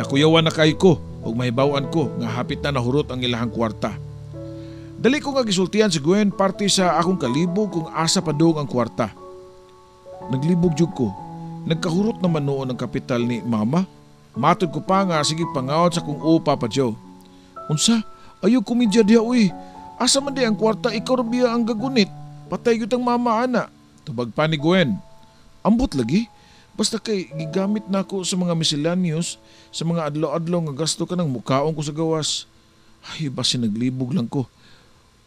Nakuyawan na kay ko o mahibawan ko nga hapit na nahurot ang ilahang kwarta. Dali ko nga gisultihan si Gwen parte sa akong kalibog kung asa pa dong ang kwarta. Naglibog jud ko. Nagkahurot naman noon ang kapital ni Mama. Matod ko pa nga sige pangawat sa kung Papa Joe. Unsa? Ayaw kumidya diha uy. Asa man di ang kwarta, ikaw rabiya ang gagunit. Patay yun ang mama ana. Tubag pa ni Gwen. Ambot lagi. Basta kay gigamit na ako sa mga miscellaneous, sa mga adlaw-adlaw nga gasto ka ng mukaon ko sa gawas. Ay, basi naglibog lang ko.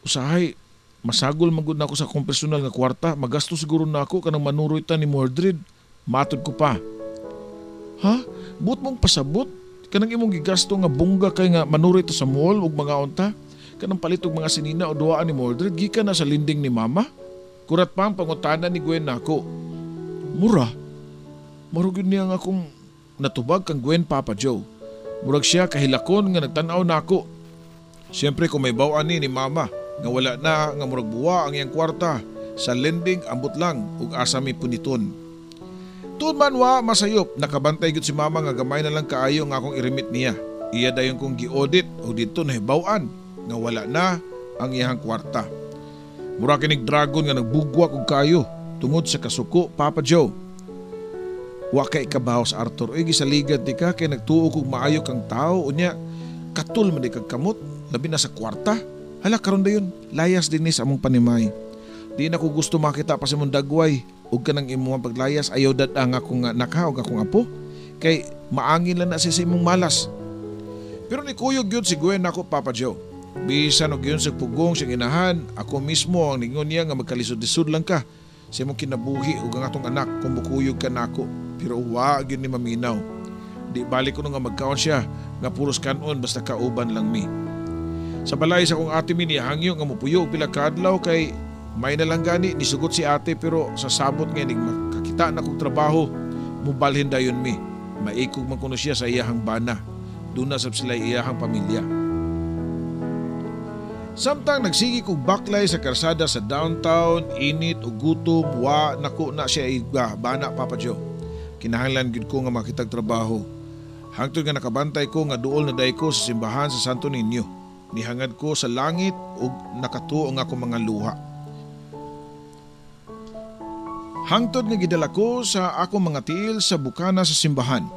Usahay, masagol magod na ako sa akong personal nga kwarta. Magasto siguro na ako kanang manuroy ta ni Mordred. Matod ko pa. Ha? Buot mong pasabot? Kanang imong gigasto nga bungga kay nga manuroy ta sa mall ug mga unta? Kanang palit og mga sinina o duwaan ni Mordred, gikan na sa linding ni Mama? Kurat pa ang pangutana ni Gwen nako. Mura? Marugid niya nga akong natubag kang Gwen, Papa Joe. Murag siya kahilakon nga nagtanaw nako. Siyempre kung may bawaan ni Mama nga wala na nga murag buwa ang iyang kwarta, sa lending ambot lang ug asa mi puniton. Tuod man wa masayop, nakabantay gud si Mama nga gamay na lang kaayo nga akong irimit niya. Iya dayon kong gi-audit o dito nahibaw-an nga wala na ang iyang kwarta. Mura kinig dragon nga nagbugwak og kayo tungod sa kasuko, Papa Joe. Wa kay kabaw sa Arthur, oy gisaligad di ka kay nagtuo kog maayo kang tao unya katul man di kag kamot labi na sa kwarta. Hala karon dayon layas din ni sa among panimay. Di na ko gusto makita pa sa mong dagway ug kanang imong paglayas ayaw ang akong nakaw akong apo kay maangin lang na si imong malas. Pero ni kuyog yun si Gwen ako, Papa Joe. Bisan og yun sa pugong siyang inahan, ako mismo ang ningon niya nga magkalisod-lisod lang ka sa imong kinabuhi ug ang atong anak kung mukuyog ka nako. Pero wa gyud ni maminaw. Di balik ko nga magkaon siya nga puros kanon basta kauban lang mi. Sa balay sa kong ate mi ni hangyo nga mupuyo pila ka adlaw kay May nalang gani nisugot si ate pero sa sabot nga ning makakita na kong trabaho, mubalhin dayon mi. Maikog man kuno siya sa iyahang bana. Doon na sab sila iyahang pamilya. Samtang nagsigi kog baklay sa karsada sa downtown, init o gutom, nako na siya bana Papa Joe. Kinahanglan gid ko nga makitag trabaho. Hangtod nga nakabantay ko nga duol na day ko sa simbahan sa Santo Niño. Nihangad ko sa langit ug nakatuo nga akong mga luha. Hangtod nga gidala ko sa akong mga tiil sa bukana sa simbahan.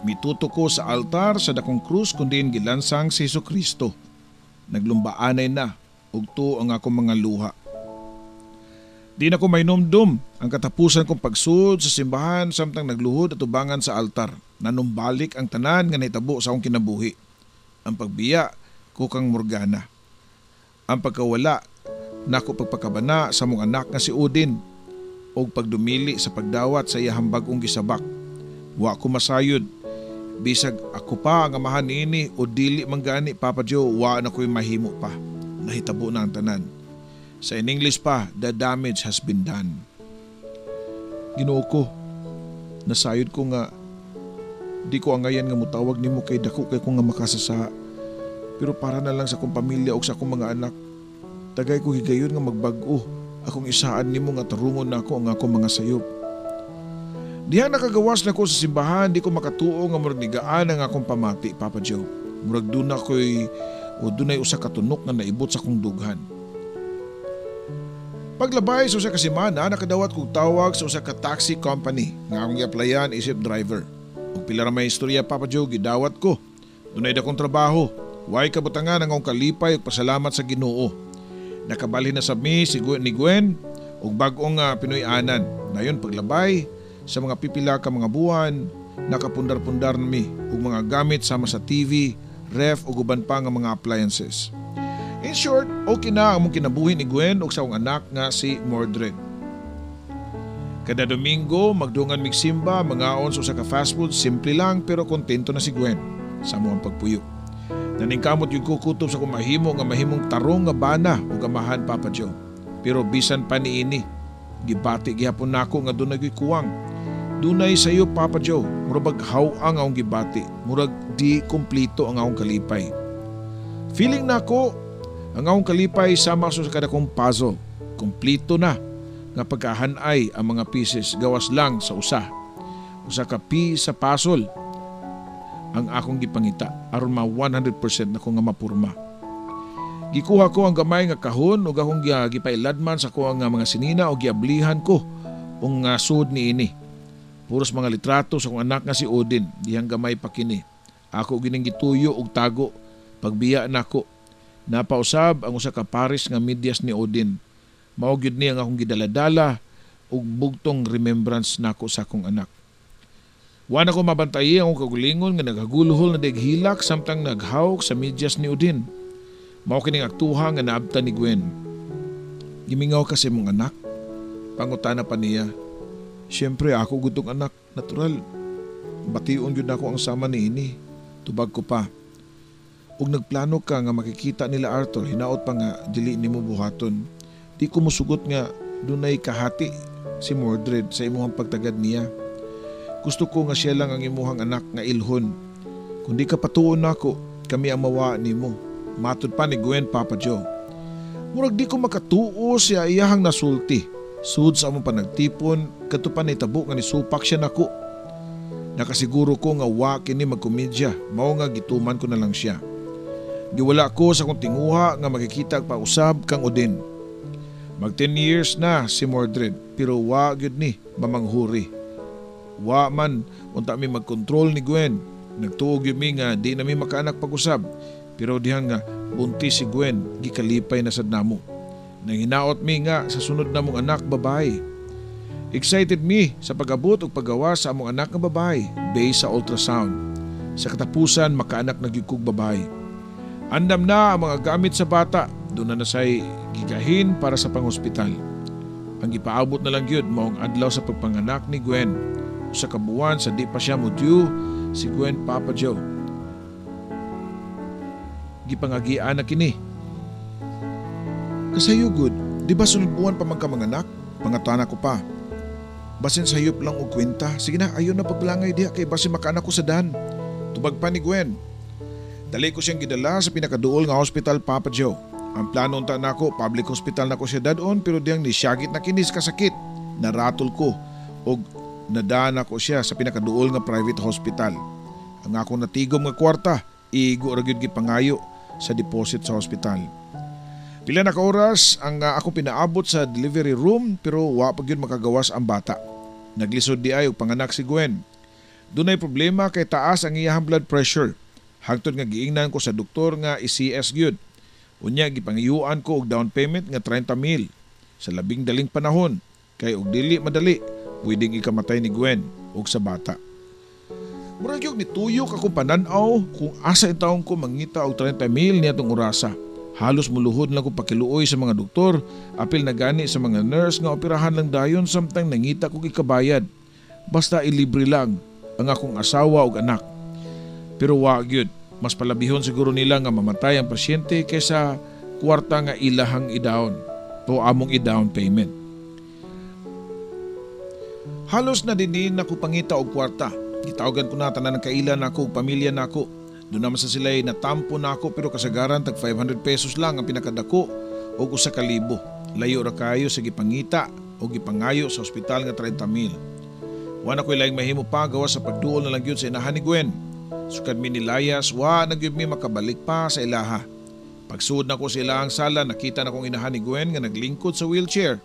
Mituto ko sa altar sa dakong krus kundi gilansang si Jesucristo. Naglumbaanay na ug tuo ang akong mga luha. Di na ko mainumdum ang katapusan kong pagsud sa simbahan samtang nagluhod at ubangan sa altar. Nanumbalik ang tanan nga nahitabo sa akong kinabuhi. Ang pagbiya ko kang Morgana. Ang pagkawala nako pagpakabana sa mong anak nga si Odin o pagdumili sa pagdawat sa iyahang bagong gisabak. Wa ko masayod. Bisag ako pa ang amahan niini o dili manggani Papa Joe, wa na ko'y mahimo pa. Nahitabo na ang tanan. Sa in English pa, the damage has been done. Ginoo ko, nasayod ko nga di ko angayan nga mutawag nimo kay dako kay ko nga makasasa. Pero para na lang sa akong pamilya o sa akong mga anak, tagay ko higayon nga magbag-o. Akong isaan nimo nga tarungon na ako ang akong mga sayop. Diha nakagawas na ko sa simbahan, di ko makatuo nga murag nigaan ang akong pamati, Papa Joe. Murag doon ako'y o dunay usa ka tunok nga naibot sa kong dughan. Paglabay sa usa ka semana, nakadawat kog tawag sa usa ka taxi company nga akong gi-applyan isip driver. Ug pila ra may istorya Papa Joe gidawat ko. Dunay dakong trabaho. Way kabutangan ang akong kalipay ug pasalamat sa Ginoo. Nakabalhin na sab mi si Gwen ug bag-ong Pinoy-anan. Dayon paglabay sa mga pipila ka mga buwan, nakapundar-pundar na mi ug mga gamit sama sa TV, ref ug uban pa nga mga appliances. In short, okay na ang mong kinabuhi ni Gwen ug sa akong anak nga si Mordred. Kada Domingo, magdungan mig simba, mangaon sa usa ka fast food, simple lang pero kontento na si Gwen sa among pagpuyo. Naningkamot yung kukutob sa kong mahimo nga mahimong tarong nga bana ug amahan Papa Joe. Pero bisan pa niini, gibati gihapon nako nga dunay kuwang. Dunay sayo Papa Joe, murag hawang akong gibati, murag di kompleto ang akong kalipay. Feeling nako ang akong kalipay sama sa kada kong puzzle. Kompleto na nga pagkahanay ang mga pieces gawas lang sa usa. Usa ka piece sa puzzle ang akong gipangita aron ma 100% nako nga mapurma. Gikuha ko ang gamay nga kahon ug akong gipailadman sa ko nga mga sinina o giablihan ko ung sud niini. Puros mga litrato sa akong anak nga si Odin, dihang gamay pa kini. Ako gining gituyo og tago pagbiya nako. Napausab ang usa ka pares nga medyas ni Odin. Mao gyud ni ang akong gidaladala ug bugtong remembrance nako sa akong anak. Wa na ko mabantayi ang kagulingon nga nagaguluhol na deghilak samtang naghawk sa medyas ni Odin. Mao kining aktuha nga naabtan ni Gwen. Gimingaw kasi mong anak. Pangutana pa niya. Siyempre ako gudtong anak, natural. Bation yun ako ang sama ni ini. Tubag ko pa. Ug nagplano ka nga makikita nila Arthur, hinaot pa nga dili nimo buhaton. Di ko musugot nga dunay kahati si Mordred sa imuhang pagtagad niya. Gusto ko nga siya lang ang imuhang anak nga ilhon. Kung di ka patuon nako, kami ang mawa nimo. Matud pa ni Gwen Papa Joe. Murag di ko makatuo siya iyahang nasulti. Sud sa among panagtipon, katupan na itabo nga nisupak siya nako. Nakasiguro ko nga wa kini magkomedya, mao nga gituman ko na lang siya. Giwala ko sa kong tinguha nga makikita pausab kang Odin. Mag 10 years na si Mordred, pero wa gyud ni mamanghuri. Wa man unta mi magkontrol ni Gwen. Nagtuog gyud mi nga di na mi makaanak pag-usab, pero dihang nga buntis si Gwen, gikalipay na sad namo. Nanginaot mi nga sa sunod na mong anak babae. Excited mi sa pag-abot ug paggawa sa among anak nga babae based sa ultrasound. Sa katapusan makaanak na gyud kog babae. Andam na ang mga gamit sa bata, doon na say gigahin para sa panghospital. Ang ipaabot na lang gyud maong adlaw sa pagpanganak ni Gwen. Sa kabuwan sa di pa siya modyo si Gwen Papa Joe. Gipangagian na kini. Kasayugod, Di ba sunod buwan pa magkamanganak? Pangatana ko pa. Basin sayop lang og kwenta. Sige na, ayon na pagbalangay diha kay basin makaanak ko sa dan. Tubag pa ni Gwen. Dali ko siyang gidala sa pinakaduol nga hospital, Papa Joe. Ang plano unta nako, public hospital nako siya dadon, pero diyang nisyagit na kinis kasakit. Naratol ko og nadana ko siya sa pinakaduol nga private hospital. Ang akong natigom nga kwarta, igo ra gyud gipangayo sa deposit sa hospital. Pila na ka oras ang ako pinaabot sa delivery room, pero wa pa gyud makagawas ang bata. Naglisod di ay og panganak si Gwen. Dunay problema kay taas ang iyahang blood pressure. Hangtod nga giingnan ko sa doktor nga i-CS gyud. Unya gipangiyuan ko og down payment nga 30,000 sa labing daling panahon kay og dili madali pwedeng ikamatay ni Gwen og sa bata. Murag yung nituyok ako pananaw kung asa itawong ko mangita og 30,000 niya tong orasa. Halos muluhod lang ko pakiluoy sa mga doktor, apil na gani sa mga nurse nga operahan lang dayon samtang nangita ko ikabayad. Basta ilibre lang ang akong asawa ug anak. Pero wa gyud, mas palabihon siguro nila nga mamatay ang pasyente kaysa kwarta nga ilahang i-down o among i-down payment. Halos na din ako pangita og kwarta. Gitawagan ko na tanan ng kailan nako ug pamilya nako. Doon naman sa sila'y natampo na ako pero kasagaran tag 500 pesos lang ang pinakadako o 1,000. Layo ra kayo sa gipangita o gipangayo sa ospital nga 30,000. Wala ko'y laing mahimo pa gawa sa pagduol na lang yun sa inahan ni Gwen. Sukad mi nilayas, wa nagyud mi makabalik pa sa ilaha. Pagsuod na ko sa ilahang sala, nakita na kong inahan ni Gwen nga naglingkod sa wheelchair.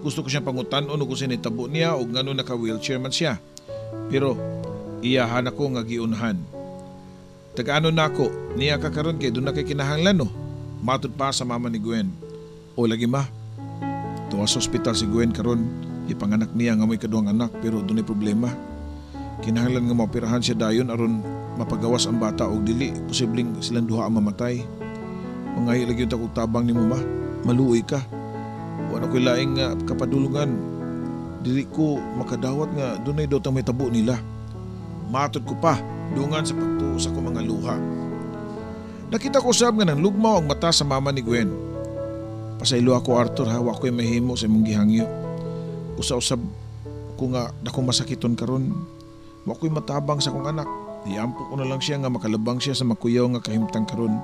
Gusto ko siyang pangutan-on o kung sinitabo niya o ngano naka-wheelchair man siya. Pero iyahan ako nga giunhan. Taga-ano na ako, niya kakaroon kay doon na kay kinahanglan no. Matod pa sa mama ni Gwen. O lagi ma, tuwa sa ospital si Gwen karon, ipanganak niya nga may kaduang anak pero doon ay problema. Kinahanglan nga maoperahan siya dayon aron mapagawas ang bata o dili, posibleng silang duha ang mamatay. Mangahi lagi yung takong tabang ni mo ma, maluoy ka. Wala ko'y laing kapadulungan. Dili ko makadawat nga doon ay dotang may tabo nila. Matod ko pa, dungan sa pagtuo sa kong mga luha. Nakita ko sab nga nang lugmaw ang mata sa mama ni Gwen. Pasaylo ako Arthur ha, wa ko'y mahimo sa imong gihangyo. Usa-usab ko nga dakong masakiton karon. Wa ko'y matabang sa kong anak. Iampo ko na lang siya nga makalabang siya sa makuyaw nga kahimtang karon.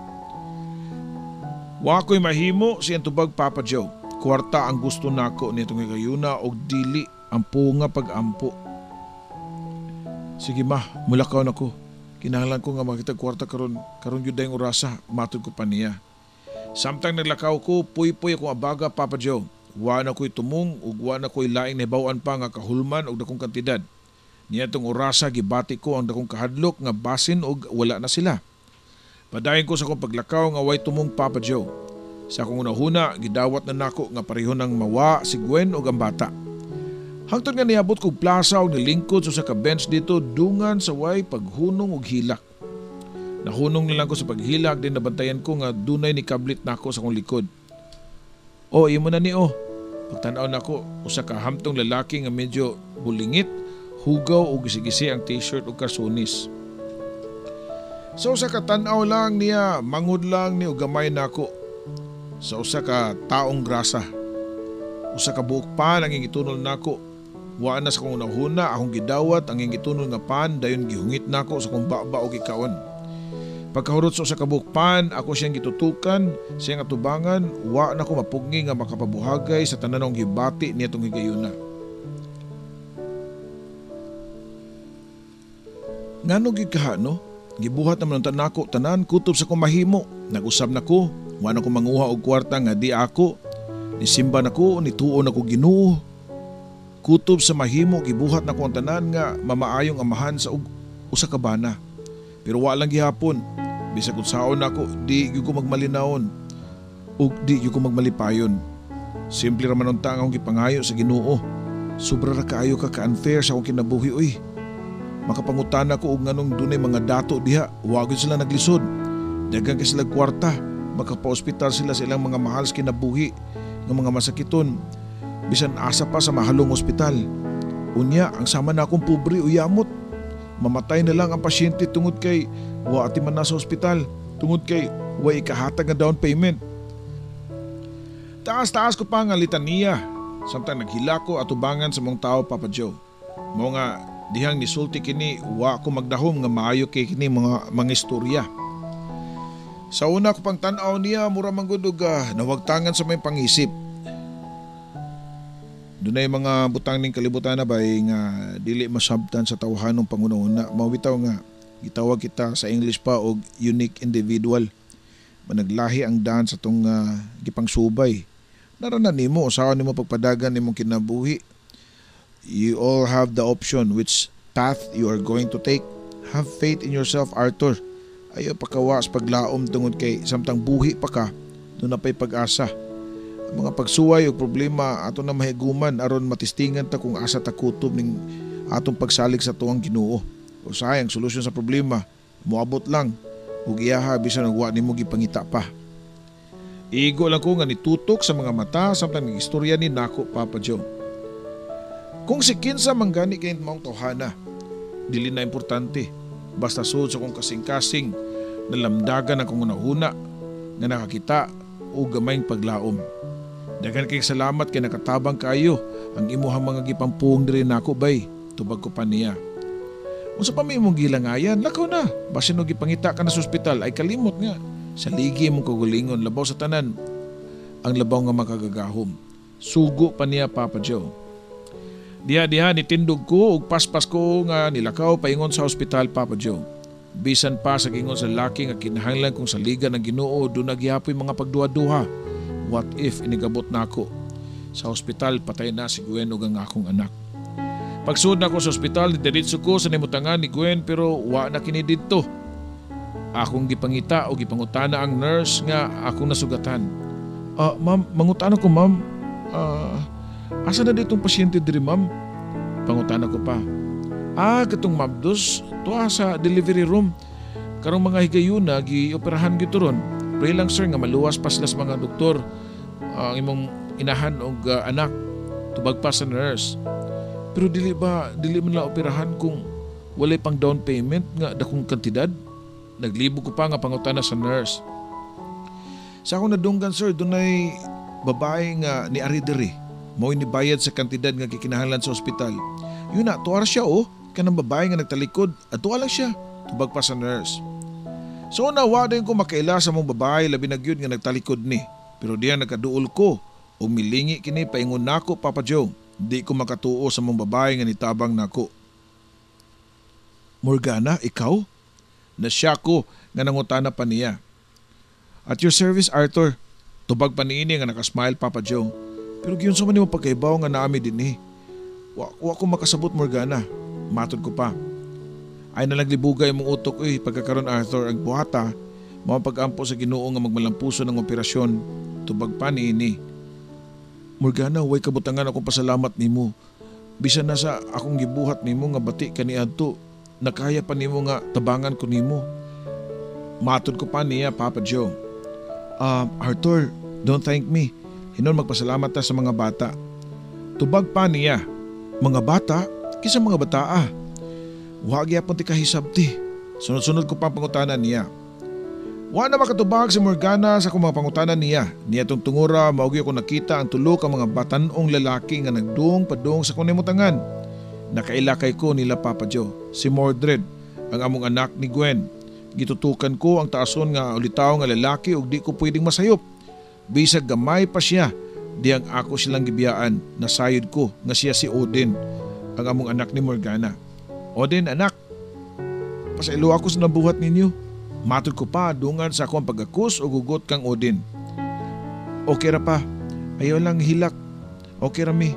Wa ko'y mahimo siyang tubag Papa Joe. Kwarta ang gusto nako nitong gayuna og dili ampo nga pag-ampo. Sige ma, mulakaw na ko. Kinahanglan ko nga makita kwarta karon yun dayong orasa, matod ko pa niya. Samtang naglakaw ko, puy-puy akong abaga Papa Joe. Wa na ko'y tumong ug wa na ko'y laing nahibawaan pa nga kahulman og dakong kantidad. Niya tong orasa gibati ko ang dakong kahadlok nga basin og wala na sila. Padayon ko sa akong paglakaw nga way tumong Papa Joe. Sa akong unahuna, gidawat na nako nga pareho nang mawa si Gwen og ang bata. Hangtod nga niabot kong plaza o nilingkod sa ka-bench dito dungan sa way paghunong og hilak. Nahunong nilang ko sa paghilak din nabantayan ko nga dunay ni kablit nako sa akong likod. O, imo na ni o. Pagtanaw nako, usa ka hamtong lalaki nga medyo bulingit, hugaw o gisi-gisi ang t-shirt o karsonis. Sa usa ka tanaw lang niya, mangod lang ni o gamay nako. Sa usa ka taong grasa. Usa ka buok pan ang gitunol nako. Wa na sa kong unahuna akong gidawat ang gitunol nga pan dayon gihungit nako sa kong baba o gikaon. Pagkahurot sa usa ka buok pan, ako siyang gitutukan, siyang atubangan, wa na ko mapugni nga makapabuhagay sa tananong gibati niya tong higayuna. Ngano gid kaha no? Gibuhat naman ang tanako tanan kutob sa kong mahimo. Nag-usab nako, wa na ko manguha og kwarta nga di ako. Nisimba nako, nituon ako Ginoo. Kutob sa mahimo gibuhat nako ang tanan nga mamaayong amahan sa usa ka bana. Pero wa lang gihapon. Bisag unsaon nako, di gyud ko magmalinawon ug di gyud ko magmalipayon. Simple ra man unta akong gipangayo sa Ginoo. Sobra ra kaayo ka ka-unfair sa akong kinabuhi oy. Makapangutana ko og nganong dunay mga dato diha, wa gyud sila naglisod. Daghang kay sila kwarta, makapaospital sila sa ilang mga mahal sa kinabuhi nga mga masakiton. Bisan asa pa sa mahalong ospital. Unya, ang sama na akong pobre uyamot. Mamatay na lang ang pasyente tungod kay wa ati man na sa ospital, tungod kay wa ikahatag nga down payment. Taas-taas ko pa nga litaniya. Samtang naghila ko atubangan sa mong tao, Papa Joe. Mo nga dihang nisulti kini wa ko magdahom nga maayo kay kini mga istorya. Sa una ko pang tan-aw niya mura manggudog nawagtangan sa may pangisip. Dunay mga butang ning kalibutan na bay nga dili masabtan sa tawhanong pangunahuna. Mawitaw nga gitawag kita sa English pa og unique individual. Managlahi ang daan sa tong gipang subay. Naranan nimo usahaw nimo pagpadagan nimong kinabuhi. You all have the option which path you are going to take. Have faith in yourself, Arthur. Ayaw pakawas paglaom tungod kay samtang buhi pa ka, doon na pa'y pag-asa. Ang mga pagsuway o problema ato na mahiguman aron matistingan ta kung asa ta kutob ning atong pagsalig sa tuwang Ginoo. O sayang solusyon sa problema, moabot lang ug iyaha bisan og wa nimo gipangita pa. Igo lang ko nga nitutok sa mga mata samtang istorya ni nako, Papa Joe. Kung si kinsa manggani kay maong tawhana, dili na importante. Basta sud sa kong kasing-kasing nalamdagan akong una-una nga nakakita o gamayng paglaom. Daghan kay salamat kay nakatabang kayo ang imuhang mga gipampuong diri nako bay, tubag ko pa niya. Unsa pa may imong gilangayan, lakaw na. Basin og gipangita ka na sa ospital ay kalimot nga. Sa ligi mong kagulingon, labaw sa tanan, ang labaw nga makagagahom. Sugo pa niya, Papa Joe. Diha nitindog ko ug paspas ko nga nilakaw paingon sa ospital, Papa Joe. Bisan pa sa gingon sa laki nga kinahanglan kong saligan ng Ginoo do nagyapoy mga pagduha-duha. What if inigabot na ako? Sa ospital patay na si Gwen ug ang akong anak. Pagsud na ko sa ospital, diretso ko sa nimutangan ni Gwen pero wa na kini didto. Akong gipangita o gipangutana ang nurse nga akong nasugatan. Ma'am, mangutana ko, ma'am. Asa na ditong pasyente diri, ma'am? Pangutana ko pa. Katong mabdos, tuwa sa delivery room. Karong mga higayuna, gi-operahan gito ron. Pray lang sir nga maluwas pa sila sa mga doktor. Ang imong inahan o anak, tubag pa sa nurse. Pero dili man la operahan kung walay pang down payment nga dakong kantidad? Naglibog ko pa nga pangutana sa nurse. Sa akong nadunggan sir, dunay babae nga ni ari diri. Mo'y nibayad sa kantidad nga kikinahanglan sa ospital. Yun na, tuwara siya kanang babae nga nagtalikod at tuwa lang siya. Tubag pa sa nurse. So nawa din ko makaila sa mong babae labi na gyud nga nagtalikod ni. Pero diyan nagkaduol ko o milingi kini paingon nako, Papa Joe. Di ko makatuo sa mong babae nga nitabang nako. Morgana, ikaw? Nasya ko nga nangutana pa niya. At your service, Arthur. Tubag pa niini nga nakasmile, Papa Joe. Pero giyon sa man mo pagkaibaw nga naami din Wa ko makasabot, Morgana. Matod ko pa. Ay nalaglibugay mong utok pagkakaroon, Arthur, ang buhata, mga pag-ampo sa Ginoo nga magmalampuso ng operasyon. Tubag pa niini. Morgana, way kabutangan akong pasalamat nimo. Bisan na sa akong gibuhat nimo nga bati kaniadto. Nakaya pa nimo nga tabangan ko nimo. Matod ko pa niya, Papa Joe. Arthur, don't thank me. Hinon magpasalamat ta sa mga bata. Tubag pa niya. Mga bata? Kisa mga bata Wa gyapon ti kahisabti. Sunod-sunod ko pang pangutanan niya. Wa na makatubag si Morgana sa akong mga pangutanan niya. Niya tong tungura, maugi ko nakita ang tulo ka mga batanong lalaki nga nagduong padung sa kunimutangan. Nakailakay ko nila, Papa Joe. Si Mordred, ang among anak ni Gwen. Gitutukan ko ang taason nga ulitaw nga lalaki ug di ko pwedeng masayop. Bisag gamay pa siya, di ang ako silang gibiyaan. Nasayod ko nga siya si Odin, ang among anak ni Morgana. Odin, anak, pasaylo ako sa nabuhat ninyo. Matod ko pa dungan sa akong pagakus o gugot kang Odin. Okay ra pa, ayaw lang hilak. Okay ra mi.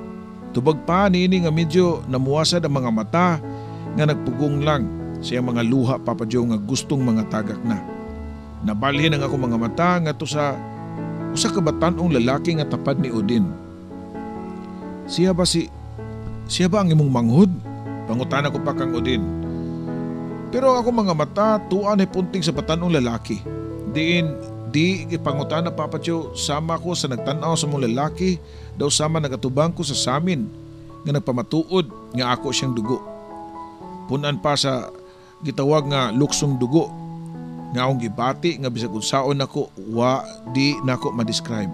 Tubag pa niini nga medyo namuwasad ang mga mata nga nagpugong lang siya mga luha, Papa Joe, nga gustong mga tagak na. Nabalhin ang ako mga mata nga to sa usa ka batanong lalaki nga tapad ni Odin. Siya ba ang imong manghud? Pangutana ko pa kang Odin. Pero ako mga mata tuan ay punting sa batanong lalaki. Di ipangutana, Papa Joe, sama ko sa nagtanaw sa mong lalaki, daw sama nagatubang ko sa samin nga nagpamatuod nga ako siyang dugo. Punan pa sa gitawag nga luksong dugo nga akong gibati nga bisag unsaon ako wa di nako ma-describe.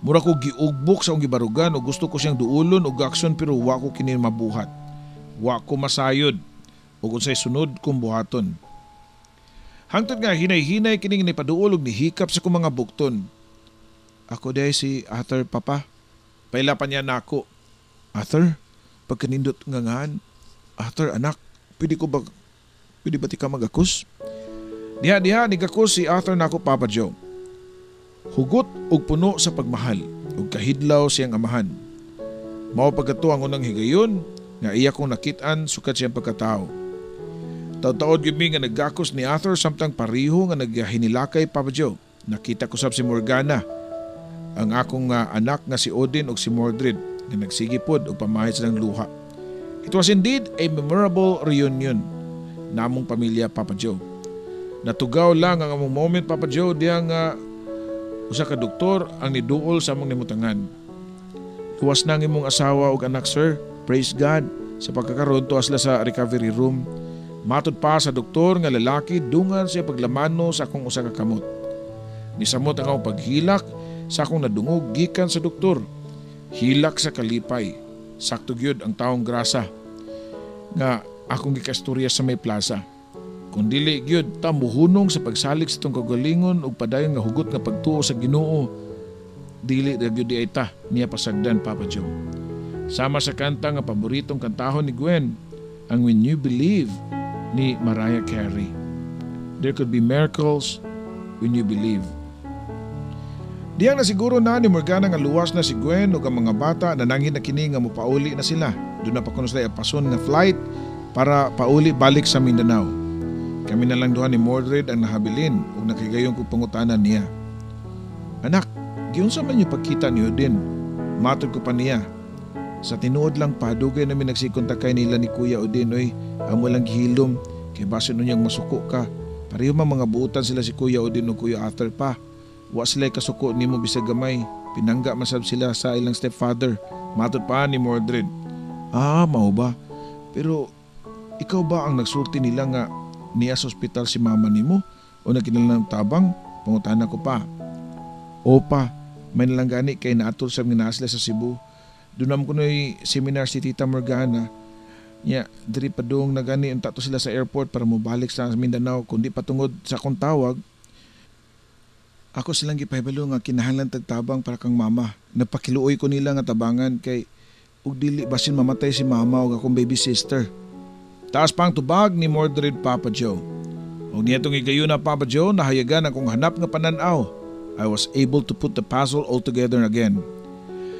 Mura ko giugbok sa akong gibarugan o gusto ko siyang duulon o aksyon pero wa ko kini mabuhat. Wa ko masayod o kung say sunod kong buhaton. Hangtod nga hinay-hinay kining nipaduol og nihikap sa kong mga bukton. Ako day si Arthur, papa. Paila pa niya na ako. Arthur, pagkanindot nga ngaan. Arthur, anak, pwede ba ti ka magakos? Diha, nigakos si Arthur na ako, Papa Joe. Hugot og puno sa pagmahal ug kahidlaw siyang amahan. Mao pagkato ang unang higayon nga iya kong nakitaan sukat siyang pagkatao. Taud-taud gyud mi nga naggakos ni Arthur samtang pariho nga naghinilakay, Papa Joe. Nakita ko sab si Morgana, ang akong anak nga si Odin ug si Mordred nga nagsigipod o pamahid silang luha. It was indeed a memorable reunion namong pamilya, Papa Joe. Natugaw lang ang among moment, Papa Joe, diyang usa ka doktor ang niduol sa among nimutangan. Luwas na ang imong asawa ug anak, sir. Praise God. Sa pagkakaroon to asla sa recovery room. Matod pa sa doktor nga lalaki dungan siya paglamano sa akong usa ka kamot. Nisamot ang akong paghilak sa akong nadungog gikan sa doktor. Hilak sa kalipay. Sakto gyud ang taong grasa nga akong gikastorya sa may plaza. Kung dili gyud ta muhunong sa pagsalig sa tong kagalingon ug padayon nga hugot nga pagtuo sa Ginoo, dili ra gyud di ay ta niya pasagdan, Papa Joe. Sama sa kanta nga paboritong kantahon ni Gwen, ang When You Believe ni Mariah Carey. There could be miracles when you believe. Diyang na siguro na ni Morgana nga luwas na si Gwen o ang mga bata na nangin na kini nga mupauli na sila. Doon na pa kuno sila pason nga flight para pauli balik sa Mindanao. Kami na lang duha ni Mordred ang nahabilin o nakigayon ko pangutanan niya. Anak, giunsa man yung pagkita niyo din? Matod ko pa niya. Sa tinuod lang pa, dugay namin nagsikontakay nila ni Kuya Odin, oy, amo lang gihilom, kay base nun niyang masuko ka. Pareho mga buutan sila si Kuya Odin o Kuya Arthur pa. Wa sila'y kasuko ni mo bisag gamay, pinangga masab sila sa ilang stepfather, matod pa ni Mordred. Mao ba? Pero ikaw ba ang nagsulti nila nga niya sa ospital si mama nimo o nagkinalang tabang? Pangutana ko pa. Opa, may nalang gani kay naatol sa mga nasila sa Cebu. Dunam ko no'y seminar si Tita Morgana. Nya, diri pa doong nagani ang tato sila sa airport para mobalik sa Mindanao kundi patungod sa akong tawag. Ako silang gipahibalo nga kinahanglan tagtabang para kang mama. Napakiluoy ko nila nga tabangan kay ug dili basin mamatay si mama ug akong baby sister. Taas pang tubag ni Mordred, Papa Joe. Ug niyatong igayon na, Papa Joe, nahayagan akong hanap nga pananaw. I was able to put the puzzle all together again.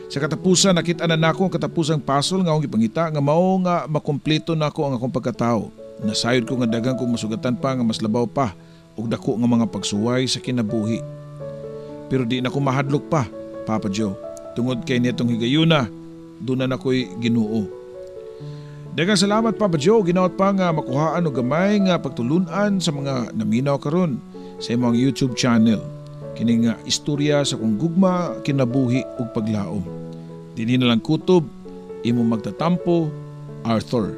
Sa katapusan, nakita na nako ang katapusang puzzle nga akong ipangita nga mao nga makumpleto nako ang akong pagkatao. Nasayod ko nga dagang kong masugatan pa nga mas labaw pa ug dako nga mga pagsuway sa kinabuhi. Pero di na ko mahadlok pa, Papa Joe. Tungod kay nitong higayuna, doon na ako'y Ginoo. Daghang salamat, Papa Joe. Ginaot pa nga makuhaan o gamay nga pagtulunan sa mga naminaw karon sa imong YouTube channel. Kini nga istorya sa kung gugma, kinabuhi ug paglaom. Dinhi na lang kutob, imo magtatampo, Arthur.